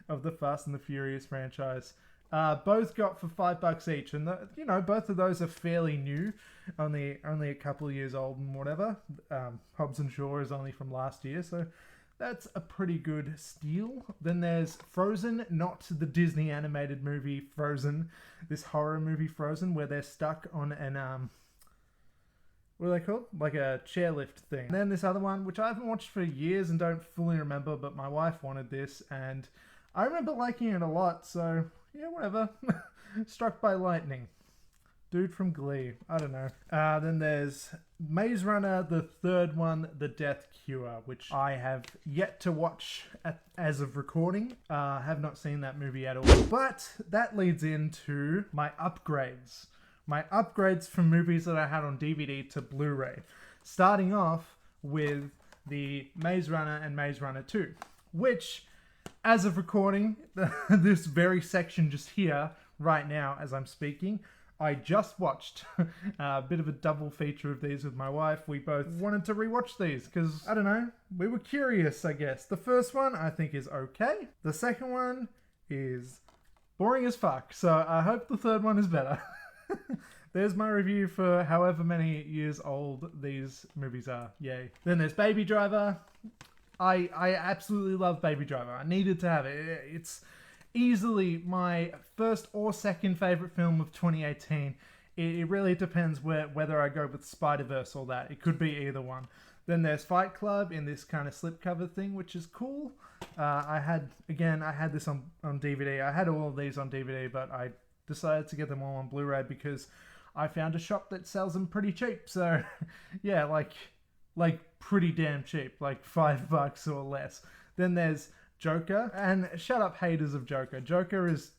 Speaker 1: of the Fast and the Furious franchise. Both got for $5 each, and you know, both of those are fairly new, only a couple of years old and whatever. Hobbs and Shaw is only from last year, so that's a pretty good steal. Then there's Frozen, not the Disney animated movie Frozen, this horror movie Frozen, where they're stuck on an what are they called? Like a chairlift thing. And then this other one, which I haven't watched for years and don't fully remember, but my wife wanted this, and I remember liking it a lot, so yeah, whatever. Struck by Lightning. Dude from Glee. I don't know. Then there's Maze Runner, the third one, The Death Cure, which I have yet to watch as of recording. Have not seen that movie at all. But that leads into my upgrades. My upgrades from movies that I had on DVD to Blu-ray. Starting off with the Maze Runner and Maze Runner 2, which, as of recording, this very section just here, right now, as I'm speaking, I just watched a bit of a double feature of these with my wife. We both wanted to rewatch these because, I don't know, we were curious, I guess. The first one, I think, is okay. The second one is boring as fuck, so I hope the third one is better. There's my review for however many years old these movies are. Yay. Then there's Baby Driver. I absolutely love Baby Driver. I needed to have it. It's easily my first or second favorite film of 2018. It really depends whether I go with Spider-Verse or that. It could be either one. Then there's Fight Club in this kind of slipcover thing, which is cool. I had this on DVD. I had all of these on DVD, but I decided to get them all on Blu-ray because I found a shop that sells them pretty cheap. So yeah, like pretty damn cheap, like $5 or less. Then there's Joker, and shut up haters of Joker. Joker is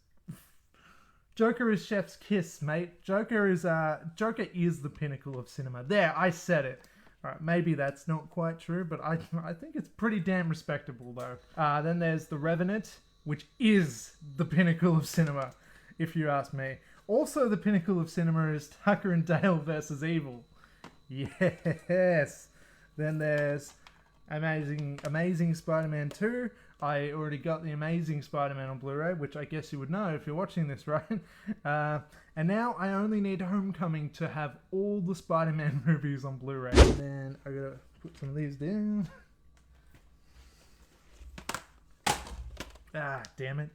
Speaker 1: chef's kiss, mate. Joker is the pinnacle of cinema. There, I said it. All right, maybe that's not quite true, but I think it's pretty damn respectable though. Then there's The Revenant, which is the pinnacle of cinema, if you ask me. Also, the pinnacle of cinema is Tucker and Dale versus Evil. Yes. Then there's Amazing Spider-Man 2. I already got the Amazing Spider-Man on Blu-ray, which I guess you would know if you're watching this, right? And now I only need Homecoming to have all the Spider-Man movies on Blu-ray. And then I gotta put some of these down. Ah, damn it.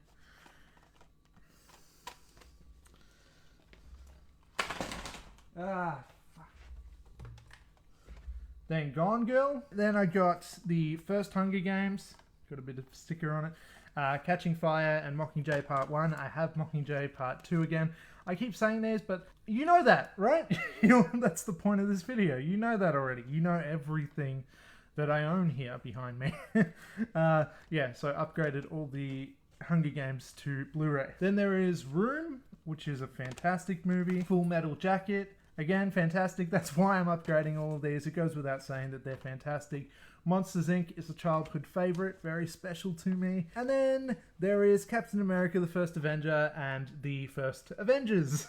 Speaker 1: Ah, fuck. Then Gone Girl. Then I got the first Hunger Games. Got a bit of a sticker on it. Catching Fire and Mockingjay Part 1. I have Mockingjay Part 2 again. I keep saying these, but you know that, right? That's the point of this video. You know that already. You know everything that I own here behind me. Yeah, so upgraded all the Hunger Games to Blu-ray. Then there is Room, which is a fantastic movie. Full Metal Jacket. Again, fantastic. That's why I'm upgrading all of these. It goes without saying that they're fantastic. Monsters, Inc. is a childhood favorite, very special to me. And then there is Captain America, the First Avenger, and the First Avengers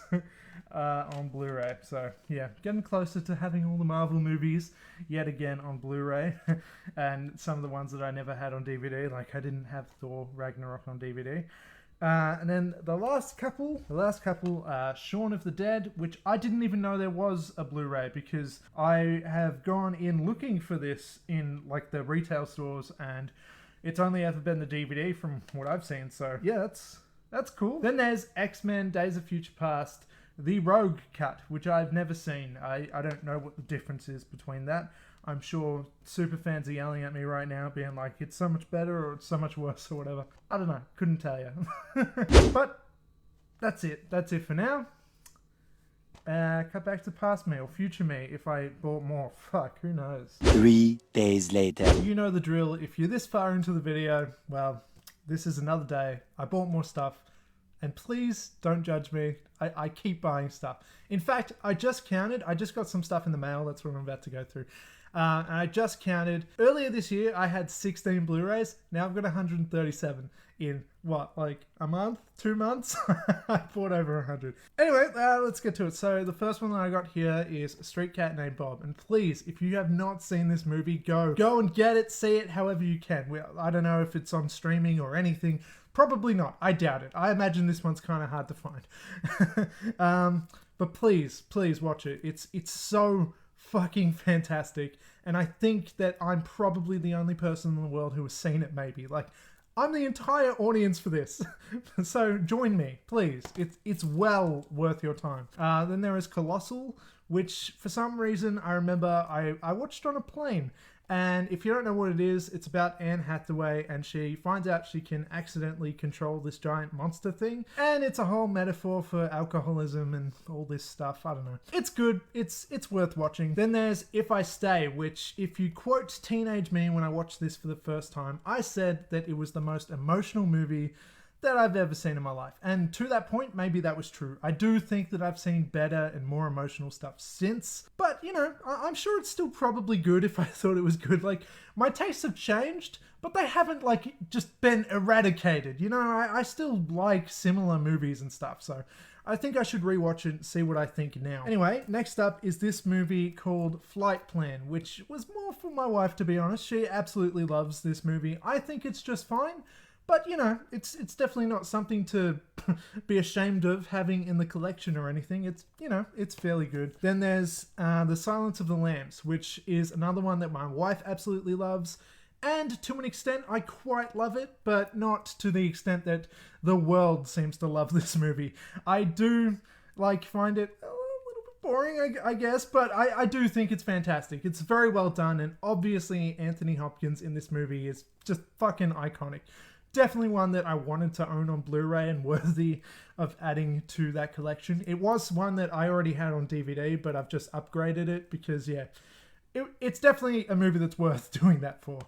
Speaker 1: on Blu-ray. So, yeah, getting closer to having all the Marvel movies yet again on Blu-ray. And some of the ones that I never had on DVD, like I didn't have Thor Ragnarok on DVD. And then the last couple, Shaun of the Dead, which I didn't even know there was a Blu-ray because I have gone in looking for this in like the retail stores and it's only ever been the DVD from what I've seen. So yeah, that's cool. Then there's X-Men Days of Future Past, the Rogue cut, which I've never seen. I don't know what the difference is between that. I'm sure super fans are yelling at me right now, being like, it's so much better or it's so much worse or whatever. I don't know. Couldn't tell you. But that's it. That's it for now. Cut back to past me or future me if I bought more. Fuck, who knows?
Speaker 2: 3 days later.
Speaker 1: You know the drill. If you're this far into the video, well, this is another day. I bought more stuff. And please don't judge me. I keep buying stuff. In fact, I just counted. I just got some stuff in the mail. That's what I'm about to go through. And I just counted. Earlier this year, I had 16 Blu-rays. Now I've got 137 in, what, like a month? 2 months? I bought over 100. Anyway, let's get to it. So the first one that I got here is Street Cat Named Bob. And please, if you have not seen this movie, go and get it. See it however you can. I don't know if it's on streaming or anything. Probably not. I doubt it. I imagine this one's kind of hard to find. But please watch it. It's so fucking fantastic. And I think that I'm probably the only person in the world who has seen it, maybe. Like, I'm the entire audience for this. So join me, please. It's well worth your time. Then there is Colossal, which for some reason I remember I watched on a plane. And if you don't know what it is, it's about Anne Hathaway, and she finds out she can accidentally control this giant monster thing. And it's a whole metaphor for alcoholism and all this stuff. I don't know. It's good. It's worth watching. Then there's If I Stay, which, if you quote teenage me when I watched this for the first time, I said that it was the most emotional movie that I've ever seen in my life. And to that point, maybe that was true. I do think that I've seen better and more emotional stuff since, but you know, I'm sure it's still probably good if I thought it was good. Like, my tastes have changed, but they haven't like just been eradicated. You know, I still like similar movies and stuff, so I think I should rewatch it and see what I think now. Anyway, next up is this movie called Flight Plan, which was more for my wife, to be honest. She absolutely loves this movie. I think it's just fine. But, you know, it's definitely not something to be ashamed of having in the collection or anything. It's, you know, it's fairly good. Then there's The Silence of the Lambs, which is another one that my wife absolutely loves. And to an extent, I quite love it, but not to the extent that the world seems to love this movie. I do, find it a little bit boring, I guess, but I do think it's fantastic. It's very well done, and obviously Anthony Hopkins in this movie is just fucking iconic. Definitely one that I wanted to own on Blu-ray and worthy of adding to that collection. It was one that I already had on DVD, but I've just upgraded it because, yeah, it's definitely a movie that's worth doing that for.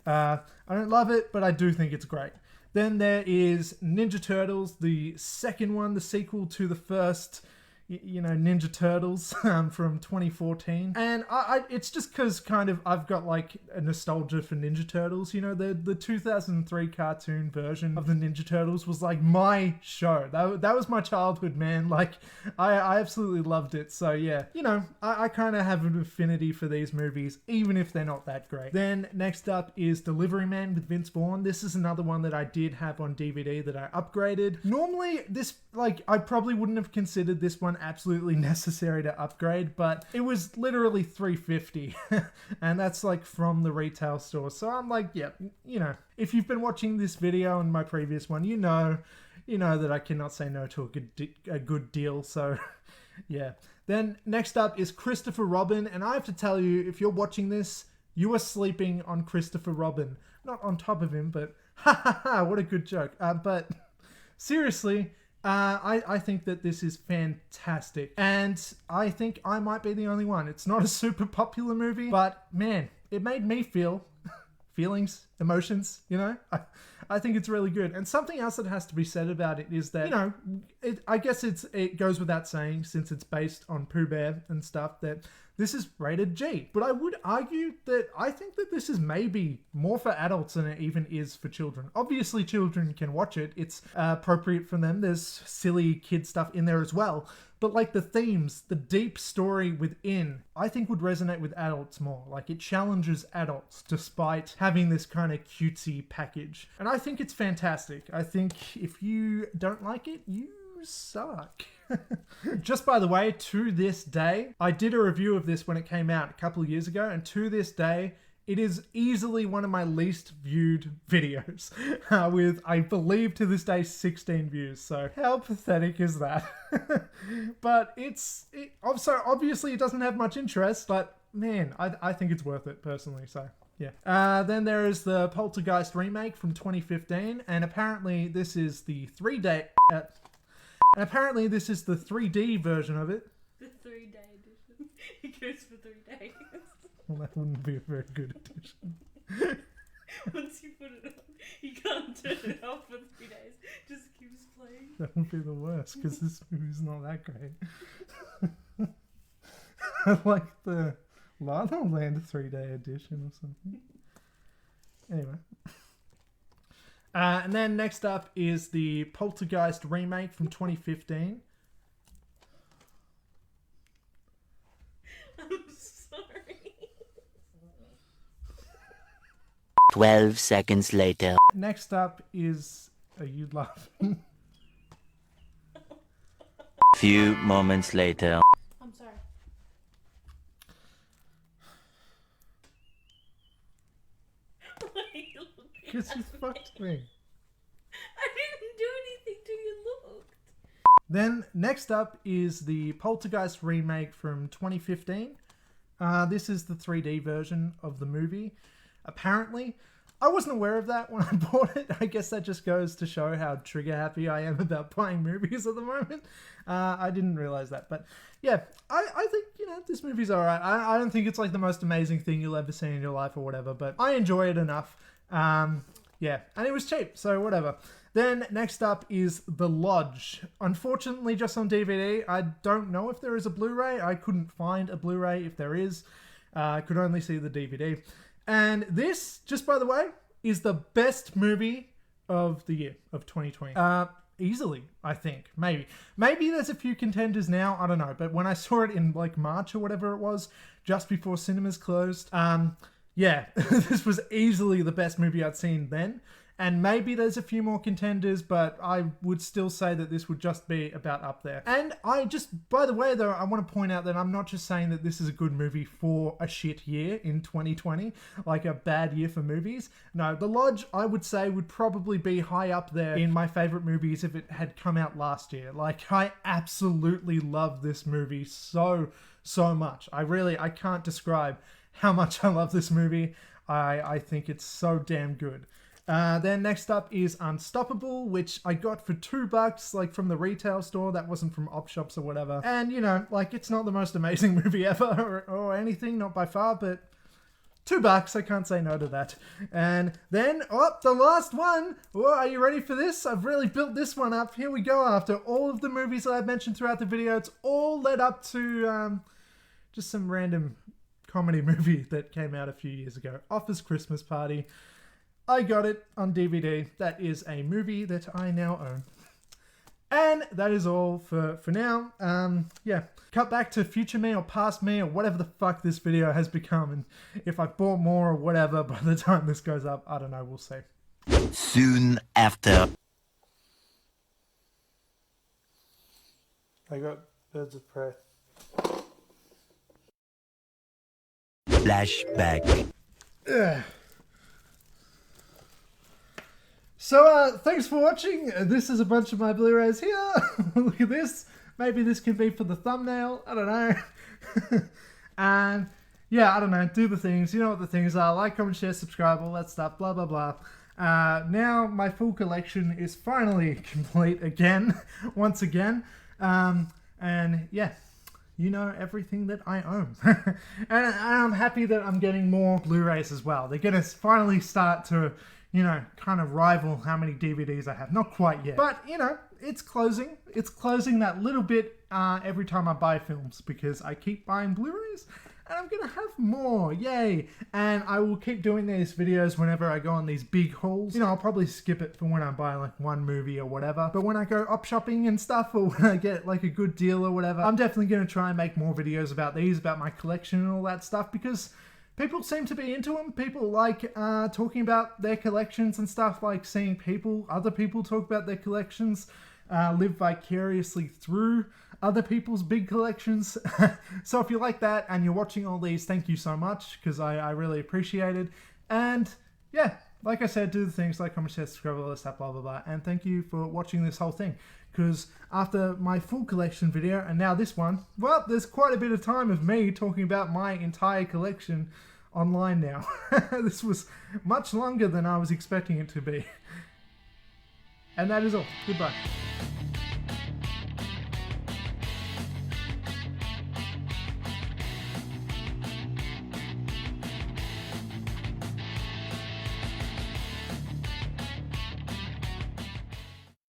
Speaker 1: I don't love it, but I do think it's great. Then there is Ninja Turtles, the second one, the sequel to the first, you know, Ninja Turtles from 2014. And it's just because kind of I've got like a nostalgia for Ninja Turtles. You know, the 2003 cartoon version of the Ninja Turtles was like my show. That was my childhood, man. Like, I absolutely loved it. So yeah, you know, I kind of have an affinity for these movies, even if they're not that great. Then next up is Delivery Man with Vince Vaughn. This is another one that I did have on DVD that I upgraded. Normally this, like, I probably wouldn't have considered this one absolutely necessary to upgrade, but it was literally $3.50 and that's like from the retail store. So I'm like, yeah, you know, if you've been watching this video and my previous one, you know that I cannot say no to a good deal. So yeah. Then next up is Christopher Robin, and I have to tell you, if you're watching this, you are sleeping on Christopher Robin. Not on top of him, but ha ha ha, what a good joke. But seriously, I think that this is fantastic, and I think I might be the only one. It's not a super popular movie, but man, it made me feel feelings, emotions, you know? I think it's really good. And something else that has to be said about it is that, you know, I guess it goes without saying, since it's based on Pooh Bear and stuff, that this is rated G. But I would argue that I think that this is maybe more for adults than it even is for children. Obviously, children can watch it. It's appropriate for them. There's silly kid stuff in there as well. But like the themes, the deep story within, I think would resonate with adults more. Like, it challenges adults despite having this kind of cutesy package. And I think it's fantastic. I think if you don't like it, you suck. Just by the way, to this day, I did a review of this when it came out a couple of years ago, and to this day, it is easily one of my least viewed videos, with, I believe to this day, 16 views. So how pathetic is that? But so obviously it doesn't have much interest, but man, I think it's worth it personally, so yeah. Then there is the Poltergeist remake from 2015, and apparently this is the 3D version of it.
Speaker 3: The 3-day edition. It goes for 3 days.
Speaker 1: Well, that wouldn't be a very good edition.
Speaker 3: Once you put it on, you can't turn it off for 3 days. Just keeps playing.
Speaker 1: That would be the worst, because this movie's not that great. I like the La La Land 3-day edition or something. Anyway. And then next up is the Poltergeist remake from 2015.
Speaker 3: I'm sorry.
Speaker 2: 12 seconds later.
Speaker 1: Next up is are you laughing?
Speaker 2: Few moments later.
Speaker 3: I'm sorry. Why are you looking
Speaker 1: Because you
Speaker 3: at
Speaker 1: fucked me.
Speaker 3: I didn't do anything to you. Look.
Speaker 1: Then next up is the Poltergeist remake from 2015. This is the 3D version of the movie. Apparently, I wasn't aware of that when I bought it. I guess that just goes to show how trigger happy I am about buying movies at the moment. I didn't realize that, but yeah, I think, you know, this movie's alright. I don't think it's like the most amazing thing you'll ever see in your life or whatever, but I enjoy it enough. Yeah, and it was cheap, so whatever. Then next up is The Lodge. Unfortunately, just on DVD. I don't know if there is a Blu-ray. I couldn't find a Blu-ray. If there is, I could only see the DVD. And this, just by the way, is the best movie of the year of 2020. Easily, I think. Maybe there's a few contenders now. I don't know. But when I saw it in like March or whatever it was, just before cinemas closed, yeah, this was easily the best movie I'd seen then. And maybe there's a few more contenders, but I would still say that this would just be about up there. And I just, by the way though, I want to point out that I'm not just saying that this is a good movie for a shit year in 2020, like a bad year for movies. No, The Lodge, I would say, would probably be high up there in my favorite movies if it had come out last year. Like, I absolutely love this movie so much. I can't describe how much I love this movie. I think it's so damn good. Then next up is Unstoppable, which I got for $2, like from the retail store. That wasn't from op shops or whatever. And you know, like, it's not the most amazing movie ever or anything, not by far, but $2, I can't say no to that. And then, the last one. Oh, are you ready for this? I've really built this one up. Here we go. After all of the movies that I've mentioned throughout the video, it's all led up to just some random comedy movie that came out a few years ago. Office Christmas Party. I got it on DVD. That is a movie that I now own. And that is all for now. Yeah. Cut back to future me or past me or whatever the fuck this video has become. And if I bought more or whatever by the time this goes up, I don't know. We'll see.
Speaker 2: Soon after.
Speaker 1: I got Birds of Prey.
Speaker 2: Flashback.
Speaker 1: Ugh. So, thanks for watching. This is a bunch of my Blu-rays here. Look at this. Maybe this can be for the thumbnail. I don't know. And, yeah, I don't know. Do the things. You know what the things are. Like, comment, share, subscribe, all that stuff. Blah, blah, blah. Now, my full collection is finally complete again. Once again. And, yeah. You know everything that I own. And I'm happy that I'm getting more Blu-rays as well. They're going to finally start to, you know, kind of rival how many DVDs I have. Not quite yet. But, you know, it's closing. It's closing that little bit every time I buy films because I keep buying Blu-rays and I'm going to have more. Yay. And I will keep doing these videos whenever I go on these big hauls. You know, I'll probably skip it for when I buy like one movie or whatever. But when I go op shopping and stuff or when I get like a good deal or whatever, I'm definitely going to try and make more videos about these, about my collection and all that stuff because people seem to be into them. People like talking about their collections and stuff, like seeing other people talk about their collections, live vicariously through other people's big collections. So if you like that and you're watching all these, thank you so much because I really appreciate it. And yeah, like I said, do the things like comment, share, subscribe, all that stuff, blah, blah, blah. And thank you for watching this whole thing. Because after my full collection video and now this one, well, there's quite a bit of time of me talking about my entire collection online now. This was much longer than I was expecting it to be. And that is all. Goodbye.